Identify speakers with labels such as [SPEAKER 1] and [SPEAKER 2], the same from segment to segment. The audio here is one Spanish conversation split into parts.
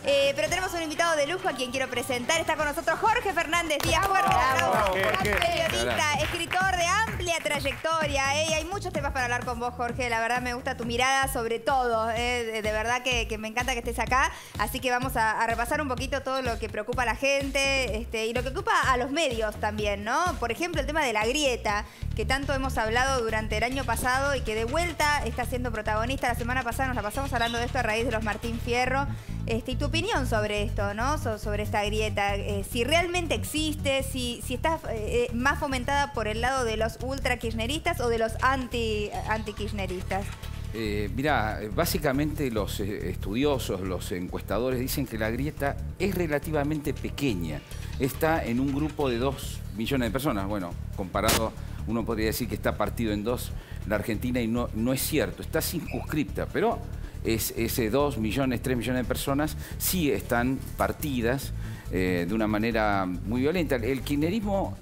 [SPEAKER 1] Pero tenemos un invitado de lujo a quien quiero presentar. Está con nosotros Jorge Fernández Díaz. Periodista, escritor de amplia trayectoria. Y hay muchos temas para hablar con vos, Jorge. La verdad me gusta tu mirada sobre todo. De verdad que me encanta que estés acá. Así que vamos a repasar un poquito todo lo que preocupa a la gente y lo que ocupa a los medios también, ¿no? Por ejemplo, el tema de la grieta, que tanto hemos hablado durante el año pasado y que de vuelta está siendo protagonista. La semana pasada nos la pasamos hablando de esto a raíz de los Martín Fierro. Y tu opinión sobre esto, ¿no? Sobre esta grieta, si realmente existe, si está más fomentada por el lado de los ultra-kirchneristas o de los anti-kirchneristas.
[SPEAKER 2] Mirá, básicamente los estudiosos, los encuestadores dicen que la grieta es relativamente pequeña. Está en un grupo de 2 millones de personas. Bueno, comparado, uno podría decir que está partido en 2 la Argentina y no es cierto. Está circunscripta, pero ese 2 millones, 3 millones de personas sí están partidas de una manera muy violenta. El kirchnerismo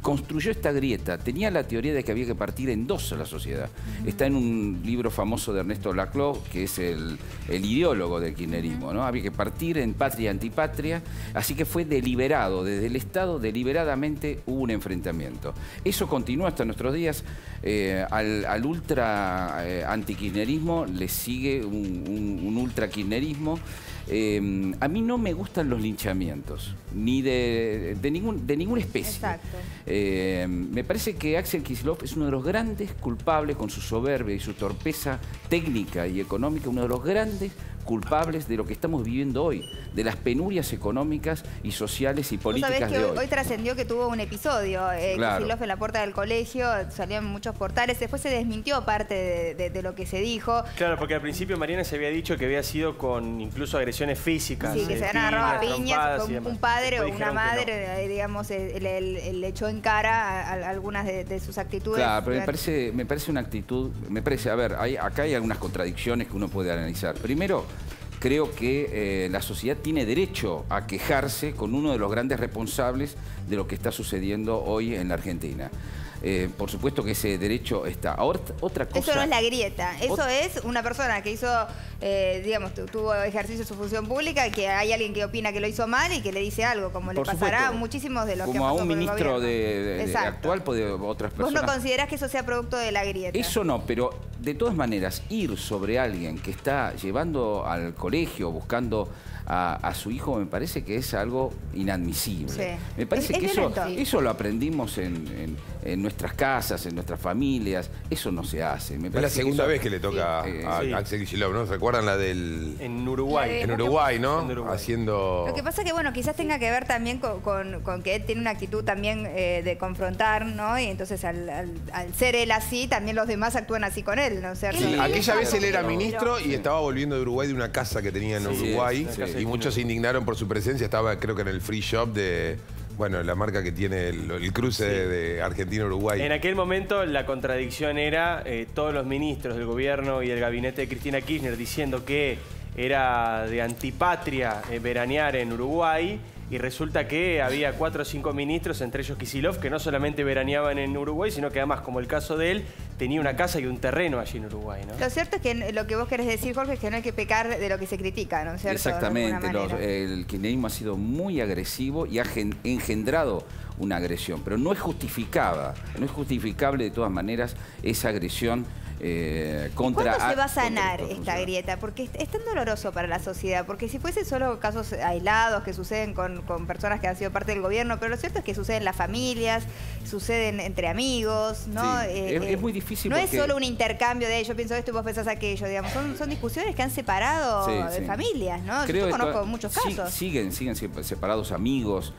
[SPEAKER 2] construyó esta grieta. Tenía la teoría de que había que partir en 2 a la sociedad. Está en un libro famoso de Ernesto Laclau, que es el ideólogo del kirchnerismo, ¿no? Había que partir en patria y antipatria, así que fue deliberado. Desde el Estado, deliberadamente hubo un enfrentamiento. Eso continúa hasta nuestros días. Al ultra antikirchnerismo le sigue un ultra kirchnerismo. A mí no me gustan los linchamientos, ni de ninguna especie.
[SPEAKER 1] Exacto.
[SPEAKER 2] Me parece que Axel Kicillof es uno de los grandes culpables, con su soberbia y su torpeza técnica y económica, uno de los grandes culpables de lo que estamos viviendo hoy, de las penurias económicas y sociales y políticas de hoy.
[SPEAKER 1] Hoy trascendió que tuvo un episodio,
[SPEAKER 2] claro.
[SPEAKER 1] Kicillof en la puerta del colegio, salió en muchos portales, después se desmintió parte de lo que se dijo.
[SPEAKER 3] Claro, porque al principo Mariana se había dicho que había sido con incluso agresiones físicas.
[SPEAKER 1] Sí, que se habían agarrado a piñas, con un padre o una madre,
[SPEAKER 3] no.
[SPEAKER 1] Digamos, le echó en cara a algunas de sus actitudes.
[SPEAKER 2] Claro, pero me parece una actitud, a ver, acá hay algunas contradicciones que uno puede analizar. Primero, creo que la sociedad tiene derecho a quejarse con uno de los grandes responsables de lo que está sucediendo hoy en la Argentina. Por supuesto que ese derecho está. Ahora, otra cosa...
[SPEAKER 1] Eso no es la grieta. Eso es una persona que hizo, digamos, tuvo ejercicio de su función pública, que hay alguien que opina que lo hizo mal y que le dice algo, como le pasará a muchísimos de los que
[SPEAKER 2] como a
[SPEAKER 1] pasó
[SPEAKER 2] un
[SPEAKER 1] por el
[SPEAKER 2] ministro
[SPEAKER 1] gobierno.
[SPEAKER 2] actual, de otras personas.
[SPEAKER 1] ¿Vos no considerás que eso sea producto de la grieta?
[SPEAKER 2] Eso no, pero de todas maneras, ir sobre alguien que está llevando al colegio, buscando a su hijo, me parece que es algo inadmisible. Sí. Me parece que eso lo aprendimos en nuestras casas, en nuestras familias. Eso no se hace.
[SPEAKER 4] Es la segunda vez que le toca a Axel Kicillof, ¿no? ¿Recuerdan la del...?
[SPEAKER 3] En Uruguay.
[SPEAKER 4] En Uruguay, ¿no?
[SPEAKER 3] En Uruguay.
[SPEAKER 4] Haciendo...
[SPEAKER 1] Lo que pasa es que, bueno, quizás tenga que ver también con que él tiene una actitud también de confrontar, ¿no? Y entonces al ser él así, también los demás actúan así con él, ¿no? O sea,
[SPEAKER 4] sí, aquella vez él era ministro y estaba volviendo de Uruguay de una casa que tenía en Uruguay. Y muchos se indignaron por su presencia. Estaba, creo que en el free shop de... Bueno, la marca que tiene el cruce de Argentina-Uruguay.
[SPEAKER 3] En aquel momento la contradicción era todos los ministros del gobierno y el gabinete de Cristina Kirchner diciendo que era de antipatria veranear en Uruguay, y resulta que había 4 o 5 ministros, entre ellos Kicillof, que no solamente veraneaban en Uruguay, sino que además, como el caso de él, tenía una casa y un terreno allí en Uruguay, ¿no?
[SPEAKER 1] Lo cierto es que lo que vos querés decir, Jorge, es que no hay que pecar de lo que se critica, ¿no es cierto?
[SPEAKER 2] Exactamente. El kirchnerismo ha sido muy agresivo y ha engendrado una agresión, pero no es justificada, no es justificable de todas maneras esa agresión contra...
[SPEAKER 1] ¿Cuándo se va a sanar esta grieta? Porque es tan doloroso para la sociedad, porque si fuesen solo casos aislados que suceden con personas que han sido parte del gobierno, pero lo cierto es que suceden en las familias, suceden entre amigos, ¿no?
[SPEAKER 2] Sí, es muy difícil.
[SPEAKER 1] No es solo un intercambio de yo pienso esto y vos pensás aquello, digamos. Son discusiones que han separado familias, ¿no? Yo conozco muchos casos.
[SPEAKER 2] Siguen separados amigos.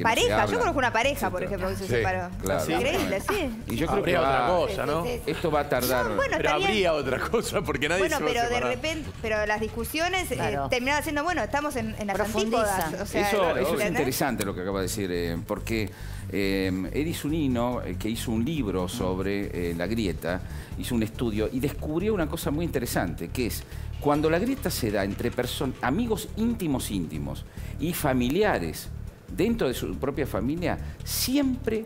[SPEAKER 1] Pareja, yo conozco una pareja, por ejemplo, que se separó.
[SPEAKER 2] Claro.
[SPEAKER 1] Increíble, sí.
[SPEAKER 2] Y yo creo que
[SPEAKER 5] otra cosa, ¿no?
[SPEAKER 2] Esto va a tardar.
[SPEAKER 5] Bueno, pero habría otra cosa, porque nadie se va a separar.
[SPEAKER 1] Pero de repente, las discusiones terminaban siendo, bueno, estamos en las antípodas. O sea,
[SPEAKER 2] eso es interesante lo que acaba de decir, porque Edi Zunino, que hizo un libro sobre la grieta, hizo un estudio y descubrió una cosa muy interesante, que es cuando la grieta se da entre amigos íntimos y familiares dentro de su propia familia, siempre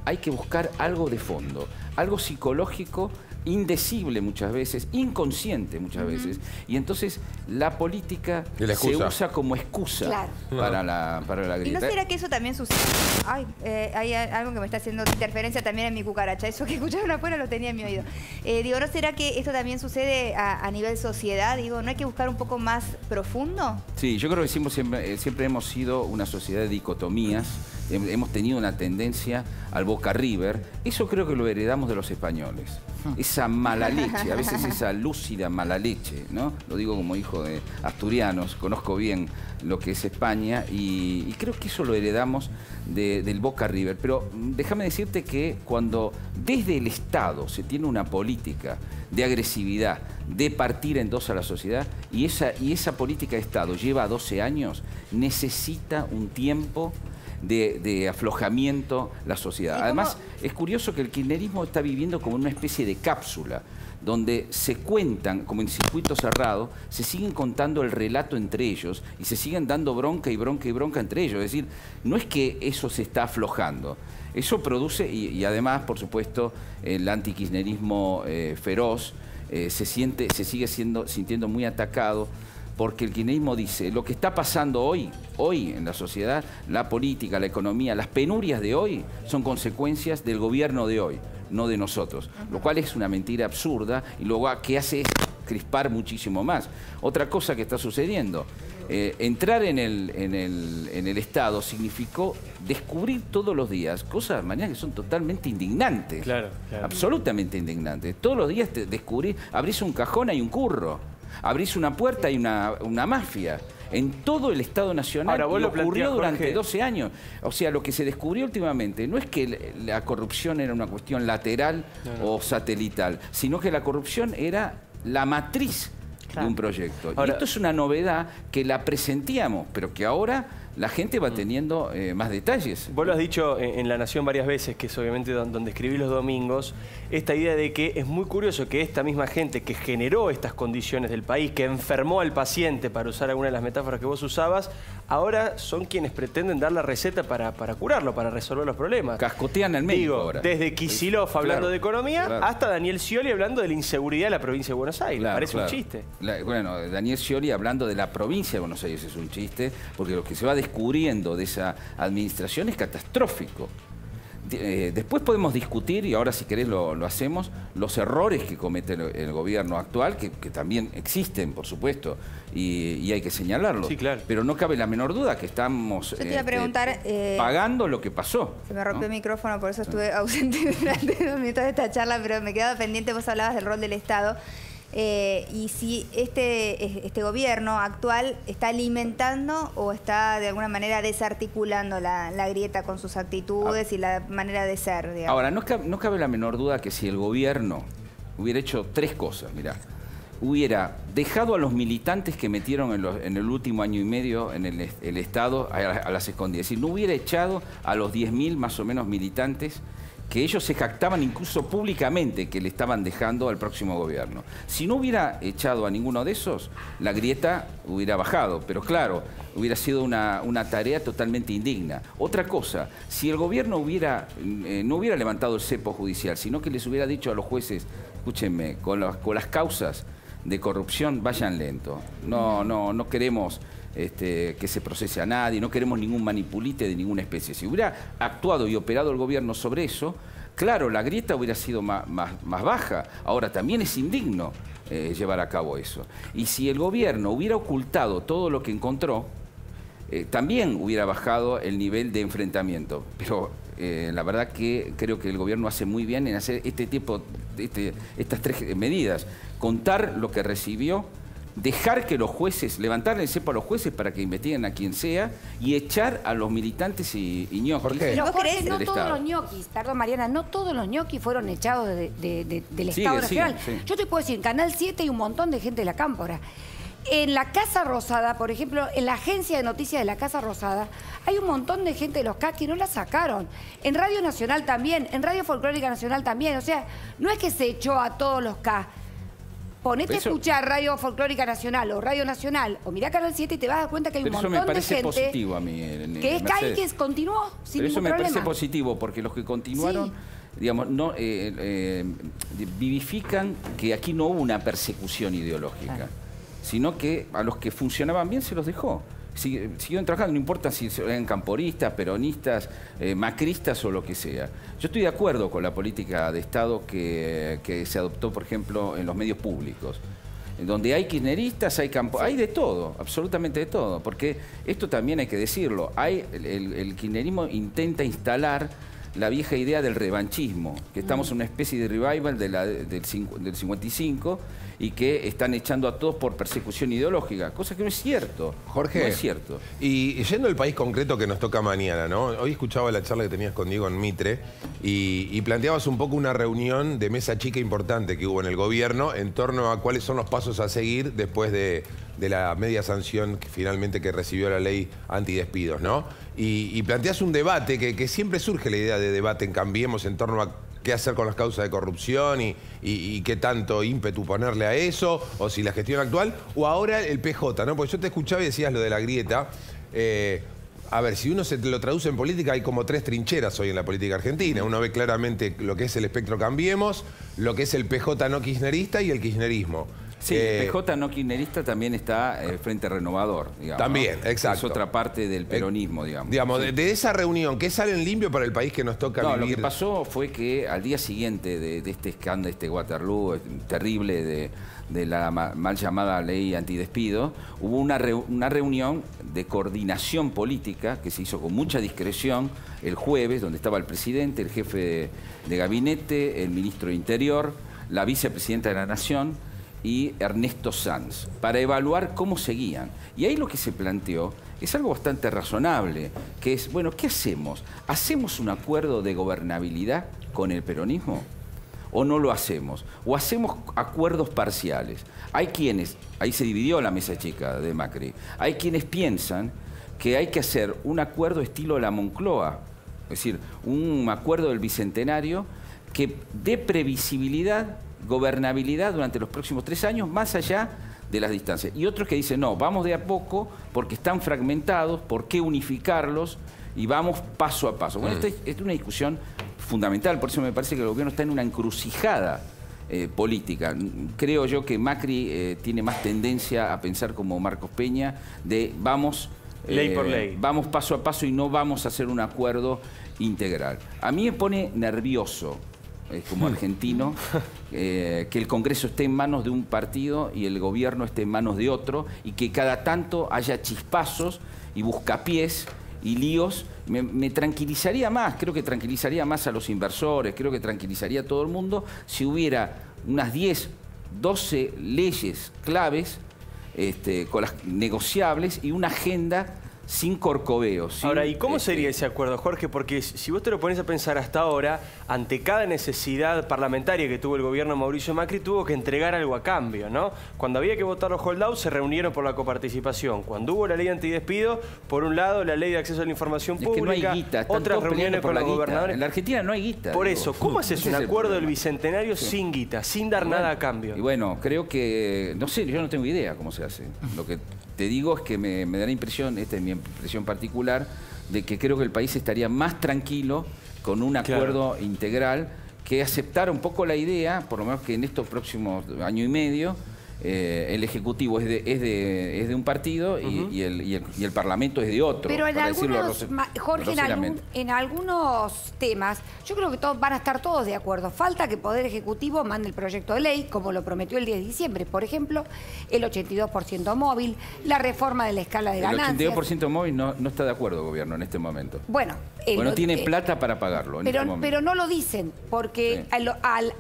[SPEAKER 2] hay que buscar algo de fondo, algo psicológico indecible muchas veces, inconsciente muchas veces, y entonces la política se usa como excusa para la grieta.
[SPEAKER 1] ¿Y no será que eso también sucede? Ay, hay algo que me está haciendo interferencia también en mi cucaracha. Eso que escucharon afuera lo tenía en mi oído. Digo, ¿no será que esto también sucede a nivel sociedad? Digo, ¿no hay que buscar un poco más profundo?
[SPEAKER 2] Sí, yo creo que siempre hemos sido una sociedad de dicotomías. Hemos tenido una tendencia al Boca River. Eso creo que lo heredamos de los españoles. Esa mala leche, a veces esa lúcida mala leche, ¿no? Lo digo como hijo de asturianos, conozco bien lo que es España y creo que eso lo heredamos del Boca River. Pero déjame decirte que cuando desde el Estado se tiene una política de agresividad, de partir en dos a la sociedad, y esa política de Estado lleva 12 años, necesita un tiempo de aflojamiento la sociedad. Además, es curioso que el kirchnerismo está viviendo como una especie de cápsula, donde se cuentan, como en circuito cerrado, se siguen contando el relato entre ellos y se siguen dando bronca y bronca y bronca entre ellos. Es decir, no es que eso se está aflojando. Eso produce, y además, por supuesto, el antikirchnerismo feroz se sigue sintiendo muy atacado, porque el kirchnerismo dice, lo que está pasando hoy en la sociedad, la política, la economía, las penurias de hoy, son consecuencias del gobierno de hoy, no de nosotros. Lo cual es una mentira absurda y luego que hace es crispar muchísimo más. Otra cosa que está sucediendo, entrar en el Estado significó descubrir todos los días cosas, mañana que son totalmente indignantes. Claro. Absolutamente indignantes. Todos los días abrís un cajón, hay un curro. Abrís una puerta y una mafia. En todo el Estado Nacional ocurrió durante 12 años. O sea, lo que se descubrió últimamente no es que la corrupción era una cuestión lateral o satelital, sino que la corrupción era la matriz de un proyecto. Y esto es una novedad que la presentíamos, pero que ahora la gente va teniendo más detalles.
[SPEAKER 3] Vos lo has dicho en La Nación varias veces, que es obviamente donde escribí los domingos, esta idea de que es muy curioso que esta misma gente que generó estas condiciones del país, que enfermó al paciente, para usar alguna de las metáforas que vos usabas, ahora son quienes pretenden dar la receta para curarlo, para resolver los problemas.
[SPEAKER 2] Cascotean al médico ahora.
[SPEAKER 3] Desde Kicillof hablando de economía hasta Daniel Scioli hablando de la inseguridad de la provincia de Buenos Aires. Parece un chiste.
[SPEAKER 2] Bueno, Daniel Scioli hablando de la provincia de Buenos Aires es un chiste, porque lo que se va descubriendo de esa administración es catastrófico. Después podemos discutir, y ahora si querés lo hacemos, los errores que comete el gobierno actual, que también existen, por supuesto, y hay que señalarlos. Sí, claro. Pero no cabe la menor duda que estamos pagando lo que pasó. Se me rompió el micrófono, por eso estuve ausente durante 2 minutos de esta charla, pero me quedaba pendiente, vos hablabas del rol del Estado. Y si este gobierno actual está alimentando o está de alguna manera desarticulando la grieta con sus actitudes y la manera de ser, digamos. Ahora, no cabe la menor duda que si el gobierno hubiera hecho 3 cosas, mirá, hubiera dejado a los militantes que metieron en el último año y medio en el Estado a las escondidas, es decir, no hubiera echado a los 10.000 más o menos militantes que ellos se jactaban incluso públicamente que le estaban dejando al próximo gobierno. Si no hubiera echado a ninguno de esos, la grieta hubiera bajado, pero claro, hubiera sido una tarea totalmente indigna. Otra cosa, si el gobierno no hubiera levantado el cepo judicial, sino que les hubiera dicho a los jueces, escúchenme, con las causas de corrupción vayan lento, no queremos que se procese a nadie, no queremos ningún manipulite de ninguna especie. Si hubiera actuado y operado el gobierno sobre eso, claro, la grieta hubiera sido más baja. Ahora, también es indigno llevar a cabo eso. Y si el gobierno hubiera ocultado todo lo que encontró, también hubiera bajado el nivel de enfrentamiento. Pero la verdad que creo que el gobierno hace muy bien en hacer estas 3 medidas. Contar lo que recibió, dejar que los jueces, levantarle el cepo a los jueces para que investiguen a quien sea y echar a los militantes y ñoquis. ¿Por qué?
[SPEAKER 6] Pero Jorge, no todos los ñoquis, perdón Mariana, no todos los ñoquis fueron echados del Estado Nacional. Yo te puedo decir, en Canal 7 hay un montón de gente de la Cámpora. En la Casa Rosada, por ejemplo, en la agencia de noticias de la Casa Rosada, hay un montón de gente de los CAS que no la sacaron. En Radio Nacional también, en Radio Folclórica Nacional también. O sea, no es que se echó a todos los CAS. Ponete a escuchar Radio Folclórica Nacional o Radio Nacional o mirá Canal 7 y te vas a dar cuenta que hay un montón de gente... Pero eso me parece positivo a mí, que es CAI que continuó sin ningún problema.
[SPEAKER 2] Pero eso me parece positivo porque los que continuaron digamos, no vivifican que aquí no hubo una persecución ideológica, sino que a los que funcionaban bien se los dejó. Siguieron trabajando, no importa si eran camporistas, peronistas, macristas o lo que sea. Yo estoy de acuerdo con la política de Estado que se adoptó, por ejemplo, en los medios públicos. Donde hay kirchneristas, hay de todo, absolutamente de todo. Porque esto también hay que decirlo. El kirchnerismo intenta instalar la vieja idea del revanchismo, que estamos en una especie de revival del 55 y que están echando a todos por persecución ideológica, cosa que no es cierto.
[SPEAKER 4] Jorge,
[SPEAKER 2] no es cierto.
[SPEAKER 4] Y yendo al país concreto que nos toca mañana, ¿no? Hoy escuchaba la charla que tenías con Diego en Mitre y planteabas un poco una reunión de mesa chica importante que hubo en el gobierno en torno a cuáles son los pasos a seguir después de la media sanción que finalmente recibió la ley antidespidos, ¿no? Y planteas un debate que siempre surge la idea de debate en Cambiemos en torno a qué hacer con las causas de corrupción y qué tanto ímpetu ponerle a eso, o si la gestión actual, o ahora el PJ, ¿no? Porque yo te escuchaba y decías lo de la grieta. A ver, si uno se lo traduce en política, hay como 3 trincheras hoy en la política argentina. Uno ve claramente lo que es el espectro Cambiemos, lo que es el PJ no kirchnerista y el kirchnerismo.
[SPEAKER 2] Sí, el PJ no kirchnerista también está Frente Renovador, digamos. También, ¿no? Exacto. Es otra parte del peronismo, digamos.
[SPEAKER 4] Digamos, sí. De esa reunión, ¿qué sale en limpio para el país que nos toca vivir?
[SPEAKER 2] Lo que pasó fue que al día siguiente de este escándalo, este Waterloo terrible de la mal llamada ley antidespido, hubo una reunión de coordinación política que se hizo con mucha discreción el jueves, donde estaba el presidente, el jefe de gabinete, el ministro de Interior, la vicepresidenta de la Nación y Ernesto Sanz, para evaluar cómo seguían. Y ahí lo que se planteó es algo bastante razonable, que es, bueno, ¿qué hacemos? ¿Hacemos un acuerdo de gobernabilidad con el peronismo? ¿O no lo hacemos? ¿O hacemos acuerdos parciales? Hay quienes, ahí se dividió la mesa chica de Macri, hay quienes piensan que hay que hacer un acuerdo estilo la Moncloa, es decir, un acuerdo del Bicentenario que dé previsibilidad, gobernabilidad durante los próximos 3 años, más allá de las distancias. Y otros que dicen, no, vamos de a poco, porque están fragmentados, ¿por qué unificarlos? Y vamos paso a paso. Bueno, esta es una discusión fundamental, por eso me parece que el gobierno está en una encrucijada política. Creo yo que Macri tiene más tendencia a pensar como Marcos Peña, de vamos
[SPEAKER 3] ley por ley.
[SPEAKER 2] Vamos paso a paso y no vamos a hacer un acuerdo integral. A mí me pone nervioso como argentino, que el Congreso esté en manos de un partido y el gobierno esté en manos de otro, y que cada tanto haya chispazos y buscapiés y líos. Me tranquilizaría más, creo que tranquilizaría más a los inversores, creo que tranquilizaría a todo el mundo si hubiera unas 10, 12 leyes claves con las negociables y una agenda sin corcoveos.
[SPEAKER 3] Ahora, ¿y cómo sería ese acuerdo, Jorge? Porque si vos te lo pones a pensar hasta ahora, ante cada necesidad parlamentaria que tuvo el gobierno de Mauricio Macri, tuvo que entregar algo a cambio, ¿no? Cuando había que votar los holdouts, se reunieron por la coparticipación. Cuando hubo la ley antidespido, por un lado, la ley de acceso a la información pública,
[SPEAKER 2] que no hay guita,
[SPEAKER 3] otras reuniones con los gobernadores.
[SPEAKER 2] En la Argentina no hay guita.
[SPEAKER 3] Por eso, ¿cómo haces un acuerdo del Bicentenario sin guita, sin dar nada a cambio?
[SPEAKER 2] Y bueno, creo que, no sé, yo no tengo idea cómo se hace. Lo que te digo es que me da la impresión, esta es mi impresión particular, de que creo que el país estaría más tranquilo con un acuerdo integral, que aceptara un poco la idea, por lo menos que en estos próximos año y medio, el Ejecutivo es de un partido y el Parlamento es de otro.
[SPEAKER 6] Pero en algunos, Jorge, en algunos temas, yo creo que van a estar todos de acuerdo. Falta que el Poder Ejecutivo mande el proyecto de ley, como lo prometió el 10 de diciembre. Por ejemplo, el 82% móvil, la reforma de la escala de ganancias.
[SPEAKER 2] El 82% móvil no está de acuerdo, gobierno, en este momento.
[SPEAKER 6] Bueno,
[SPEAKER 2] no tiene plata para pagarlo.
[SPEAKER 6] Pero no lo dicen, porque
[SPEAKER 2] sí.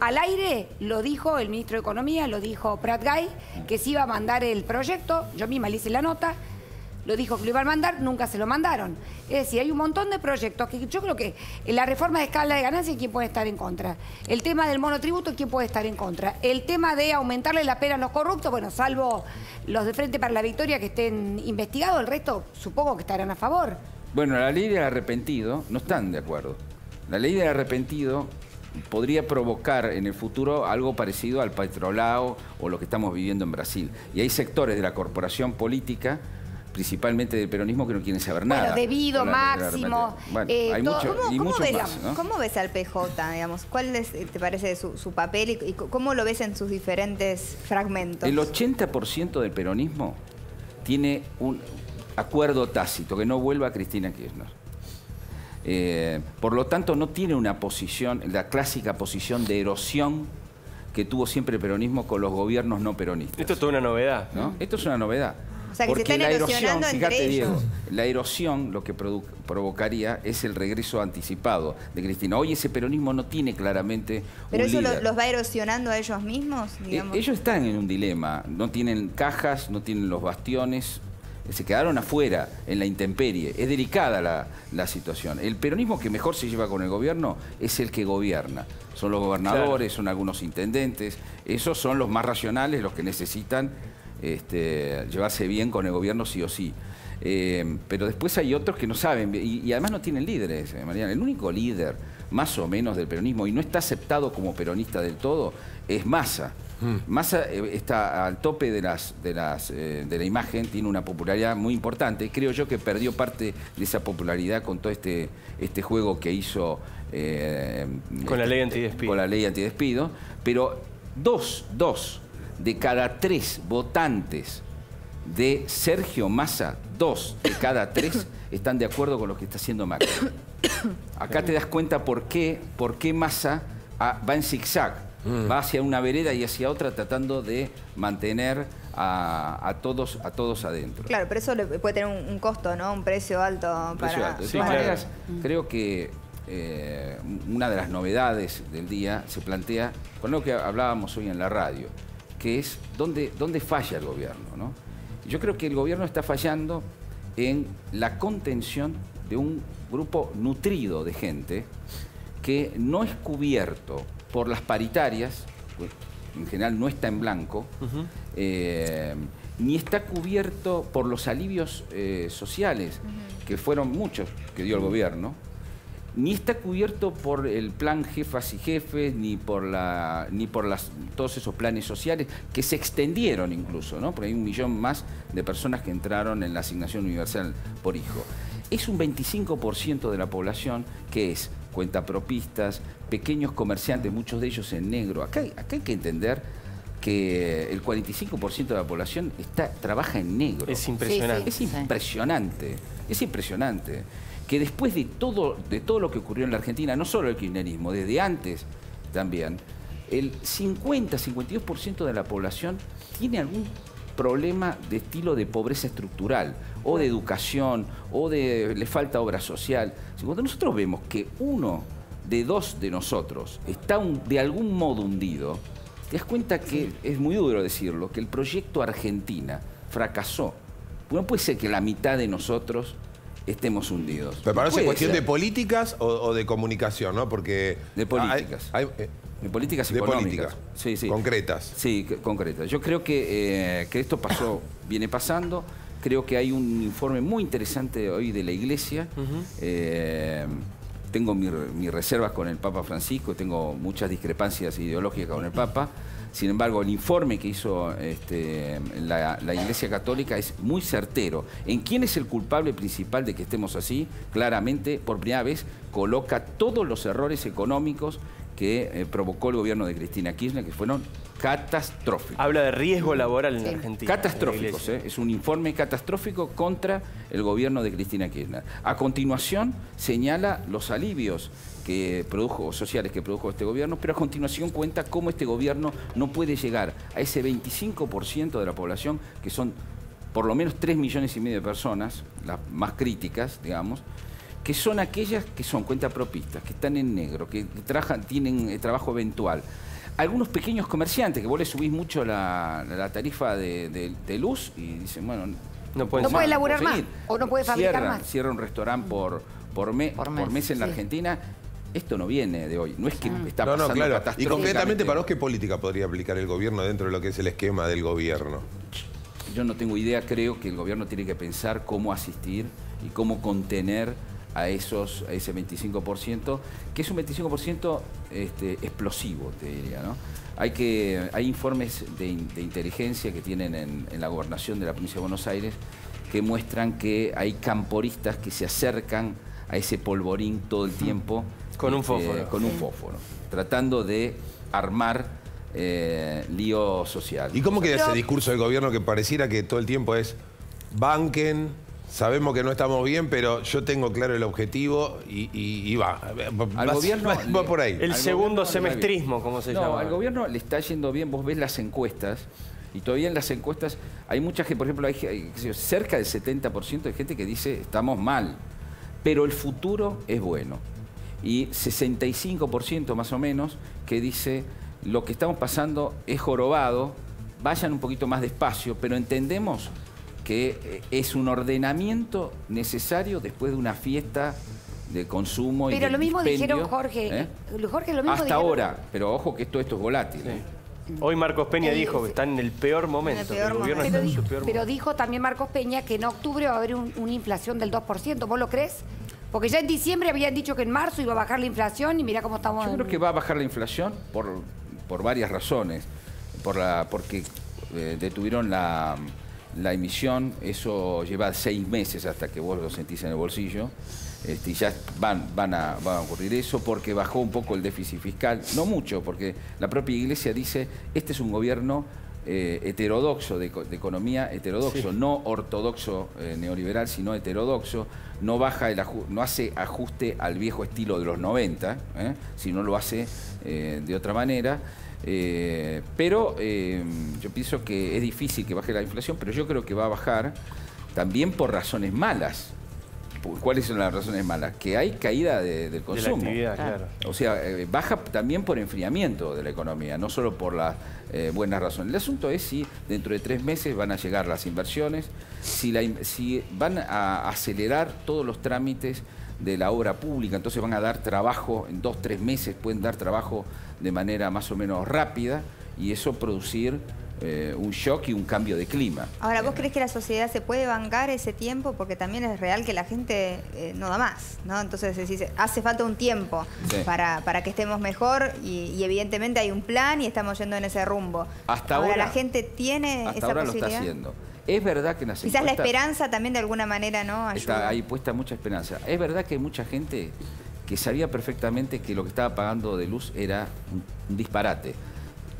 [SPEAKER 6] al aire lo dijo el ministro de Economía, lo dijo Prat Gay, que se iba a mandar el proyecto. Yo misma le hice la nota, lo dijo que lo iban a mandar, nunca se lo mandaron. Es decir, hay un montón de proyectos que yo creo que en la reforma de escala de ganancias, ¿quién puede estar en contra? El tema del monotributo, ¿quién puede estar en contra? El tema de aumentarle la pena a los corruptos, bueno, salvo los de Frente para la Victoria que estén investigados, el resto supongo que estarán a favor.
[SPEAKER 2] Bueno, la ley del arrepentido no están de acuerdo. La ley del arrepentido podría provocar en el futuro algo parecido al petrolao o lo que estamos viviendo en Brasil. Y hay sectores de la corporación política, principalmente del peronismo, que no quieren saber nada.
[SPEAKER 6] Bueno, Debido, Máximo.
[SPEAKER 2] Bueno, hay mucho,
[SPEAKER 1] ¿Cómo ves al PJ, digamos? ¿Cuál te parece su papel y cómo lo ves en sus diferentes fragmentos?
[SPEAKER 2] El 80% del peronismo tiene un acuerdo tácito, que no vuelva a Cristina Kirchner. Por lo tanto, no tiene una posición, la clásica posición de erosión que tuvo siempre el peronismo con los gobiernos no peronistas.
[SPEAKER 3] Esto es toda una novedad,
[SPEAKER 2] ¿no? Esto es una novedad.
[SPEAKER 1] O sea, que
[SPEAKER 2] porque
[SPEAKER 1] se están erosionando entre ellos.
[SPEAKER 2] Diego, la erosión lo que provocaría es el regreso anticipado de Cristina. Hoy ese peronismo no tiene claramente
[SPEAKER 1] ¿Pero
[SPEAKER 2] un
[SPEAKER 1] eso
[SPEAKER 2] líder.
[SPEAKER 1] los va erosionando a ellos mismos? Digamos?
[SPEAKER 2] Ellos están en un dilema. No tienen cajas, no tienen los bastiones. Se quedaron afuera, en la intemperie. Es delicada la situación. El peronismo que mejor se lleva con el gobierno es el que gobierna. Son los gobernadores, claro, son algunos intendentes. Esos son los más racionales, los que necesitan llevarse bien con el gobierno sí o sí. Pero después hay otros que no saben, y además no tienen líderes, Mariana. El único líder, más o menos, del peronismo, y no está aceptado como peronista del todo, es Massa. Massa está al tope de la imagen, tiene una popularidad muy importante. Creo yo que perdió parte de esa popularidad con todo este juego que hizo
[SPEAKER 3] con la ley antidespido.
[SPEAKER 2] Con la ley antidespido. Pero dos de cada 3 votantes de Sergio Massa, 2 de cada 3 están de acuerdo con lo que está haciendo Macri. Acá te das cuenta por qué Massa va en zigzag. Va hacia una vereda y hacia otra tratando de mantener a todos adentro.
[SPEAKER 1] Claro, pero eso puede tener un costo, ¿no? Un precio alto para...
[SPEAKER 2] De todas maneras, creo que una de las novedades del día se plantea con lo que hablábamos hoy en la radio, que es dónde falla el gobierno, ¿no? Yo creo que el gobierno está fallando en la contención de un grupo nutrido de gente que no es cubierto por las paritarias, pues, en general no está en blanco, ni está cubierto por los alivios sociales, que fueron muchos que dio el gobierno, ni está cubierto por el plan Jefas y Jefes, ni por todos esos planes sociales que se extendieron incluso, ¿no? Porque hay 1 millón más de personas que entraron en la asignación universal por hijo. Es un 25% de la población que es cuentapropistas, pequeños comerciantes, muchos de ellos en negro. Acá hay que entender que el 45% de la población trabaja en negro.
[SPEAKER 3] Es impresionante.
[SPEAKER 2] Sí, es impresionante. Es impresionante. Que después de todo lo que ocurrió en la Argentina, no solo el kirchnerismo, desde antes también, el 52% de la población tiene algún problema de estilo de pobreza estructural, o de educación, o le falta obra social. Cuando nosotros vemos que 1 de 2 de nosotros está de algún modo hundido, te das cuenta que, es muy duro decirlo, que el proyecto Argentina fracasó. No puede ser que la mitad de nosotros estemos hundidos.
[SPEAKER 4] ¿Pero parece cuestión de políticas o de comunicación, no? Porque...
[SPEAKER 2] De políticas. De políticas económicas.
[SPEAKER 4] Sí. Concretas.
[SPEAKER 2] Sí, concretas. Yo creo que esto viene pasando. Creo que hay un informe muy interesante hoy de la Iglesia. Tengo mis reservas con el Papa Francisco, tengo muchas discrepancias ideológicas con el Papa. Sin embargo, el informe que hizo la Iglesia Católica es muy certero. ¿En quién es el culpable principal de que estemos así? Claramente, por primera vez, coloca todos los errores económicos que provocó el gobierno de Cristina Kirchner, que fueron catastróficos.
[SPEAKER 3] Habla de riesgo laboral en Argentina.
[SPEAKER 2] Catastróficos, es un informe catastrófico contra el gobierno de Cristina Kirchner. A continuación señala los alivios sociales que produjo este gobierno, pero a continuación cuenta cómo este gobierno no puede llegar a ese 25% de la población, que son por lo menos 3,5 millones de personas, las más críticas, digamos, que son aquellas que son cuentapropistas, que están en negro, que tienen trabajo eventual. Algunos pequeños comerciantes que vos le subís mucho la tarifa de luz y dicen, bueno,
[SPEAKER 6] no puede laburar más o no puede fabricar más.
[SPEAKER 2] Cierra un restaurante por mes en la Argentina. Esto no viene de hoy, no es que está pasando catastróficamente.
[SPEAKER 4] Y concretamente, ¿para vos qué política podría aplicar el gobierno dentro de lo que es el esquema del gobierno?
[SPEAKER 2] Yo no tengo idea, creo que el gobierno tiene que pensar cómo asistir y cómo contener a ese 25%, que es un 25% explosivo, te diría, ¿no? Hay informes de inteligencia que tienen en la gobernación de la provincia de Buenos Aires que muestran que hay camporistas que se acercan a ese polvorín todo el tiempo.
[SPEAKER 3] Con un fósforo.
[SPEAKER 2] Con un fósforo, tratando de armar lío social.
[SPEAKER 4] ¿Y cómo queda ese discurso del gobierno que pareciera que todo el tiempo es banquen, sabemos que no estamos bien, pero yo tengo claro el objetivo y va?
[SPEAKER 2] Al gobierno
[SPEAKER 4] va por ahí.
[SPEAKER 3] El segundo semestrismo, como se llama.
[SPEAKER 2] No, al gobierno le está yendo bien. Vos ves las encuestas y todavía en las encuestas hay mucha gente, por ejemplo, hay cerca del 70% de gente que dice estamos mal, pero el futuro es bueno. Y 65% más o menos que dice lo que estamos pasando es jorobado, vayan un poquito más despacio, pero entendemos que es un ordenamiento necesario después de una fiesta de consumo y de
[SPEAKER 6] Pero lo mismo
[SPEAKER 2] dispendio.
[SPEAKER 6] dijeron Jorge. Jorge, lo mismo
[SPEAKER 2] hasta
[SPEAKER 6] dijeron.
[SPEAKER 2] ahora, pero ojo que esto es volátil.
[SPEAKER 3] Hoy Marcos Peña dijo que están en el peor momento.
[SPEAKER 1] En el peor
[SPEAKER 3] que el gobierno
[SPEAKER 1] momento.
[SPEAKER 3] está en su peor
[SPEAKER 6] Pero
[SPEAKER 3] momento.
[SPEAKER 6] dijo también Marcos Peña que en octubre va a haber una inflación del 2%. ¿Vos lo crees? Porque ya en diciembre habían dicho que en marzo iba a bajar la inflación y mirá cómo estamos.
[SPEAKER 2] Yo creo que va a bajar la inflación por varias razones. Porque detuvieron la emisión, eso lleva 6 meses hasta que vos lo sentís en el bolsillo. Y ya va a ocurrir eso porque bajó un poco el déficit fiscal. No mucho, porque la propia Iglesia dice, este es un gobierno heterodoxo, de economía heterodoxo, no ortodoxo neoliberal, sino heterodoxo. No hace ajuste al viejo estilo de los 90, sino lo hace de otra manera. Pero yo pienso que es difícil que baje la inflación, pero yo creo que va a bajar también por razones malas. ¿Cuáles son las razones malas? Que hay caída del consumo.
[SPEAKER 3] De la actividad, claro.
[SPEAKER 2] O sea, baja también por enfriamiento de la economía, no solo por las buenas razones. El asunto es si dentro de 3 meses van a llegar las inversiones, si van a acelerar todos los trámites de la obra pública, entonces van a dar trabajo, en 2 o 3 meses pueden dar trabajo de manera más o menos rápida y eso producir un shock y un cambio de clima.
[SPEAKER 1] Ahora, ¿vos crees que la sociedad se puede bancar ese tiempo? Porque también es real que la gente no da más, ¿no? Entonces hace falta un tiempo para que estemos mejor y evidentemente hay un plan y estamos yendo en ese rumbo.
[SPEAKER 2] Hasta ahora
[SPEAKER 1] la gente tiene esa
[SPEAKER 2] ahora
[SPEAKER 1] posibilidad.
[SPEAKER 2] lo está haciendo. Es verdad que en las
[SPEAKER 1] Quizás la
[SPEAKER 2] encuestas
[SPEAKER 1] esperanza también de alguna manera no ayuda.
[SPEAKER 2] está ahí puesta mucha esperanza. Es verdad que hay mucha gente que sabía perfectamente que lo que estaba pagando de luz era un disparate.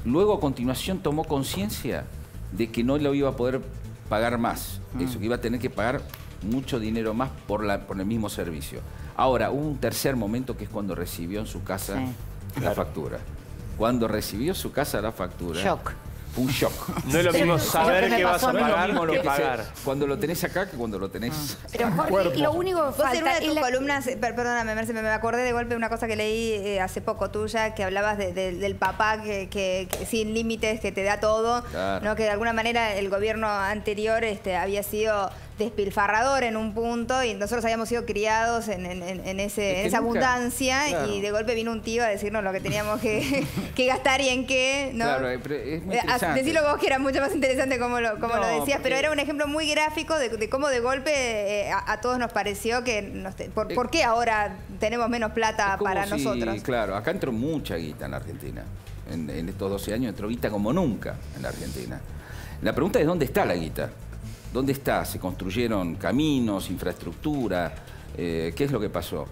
[SPEAKER 2] Luego, a continuación, tomó conciencia de que no lo iba a poder pagar más. Eso, que iba a tener que pagar mucho dinero más por el mismo servicio. Ahora, hubo un tercer momento que es cuando recibió en su casa la factura. Cuando recibió su casa la factura...
[SPEAKER 6] Shock.
[SPEAKER 2] Fue un shock.
[SPEAKER 3] No es lo mismo saber que vas a pagar
[SPEAKER 2] No es lo
[SPEAKER 3] que
[SPEAKER 2] mismo
[SPEAKER 3] pagar.
[SPEAKER 2] cuando lo tenés acá que cuando lo tenés...
[SPEAKER 6] Pero Jorge, lo único que
[SPEAKER 1] Vos en
[SPEAKER 6] falta
[SPEAKER 1] una de
[SPEAKER 6] es
[SPEAKER 1] tus
[SPEAKER 6] la...
[SPEAKER 1] columnas, perdóname, Merce, me acordé de golpe de una cosa que leí hace poco tuya, que hablabas del papá que sin límites, que te da todo,
[SPEAKER 2] Claro.
[SPEAKER 1] ¿no? Que de alguna manera el gobierno anterior había sido despilfarrador en un punto y nosotros habíamos sido criados en esa abundancia y de golpe vino un tío a decirnos lo que teníamos que gastar y en qué, ¿no?
[SPEAKER 2] Claro, pero es muy interesante.
[SPEAKER 1] Decirlo vos que era mucho más interesante como lo decías,
[SPEAKER 2] porque...
[SPEAKER 1] pero era un ejemplo muy gráfico de cómo de golpe a todos nos pareció que... ¿Por qué ahora tenemos menos plata para nosotros?
[SPEAKER 2] Claro, acá entró mucha guita en la Argentina. En estos 12 años entró guita como nunca en la Argentina. La pregunta es ¿dónde está la guita? ¿Dónde está? ¿Se construyeron caminos, infraestructura? ¿Qué es lo que pasó?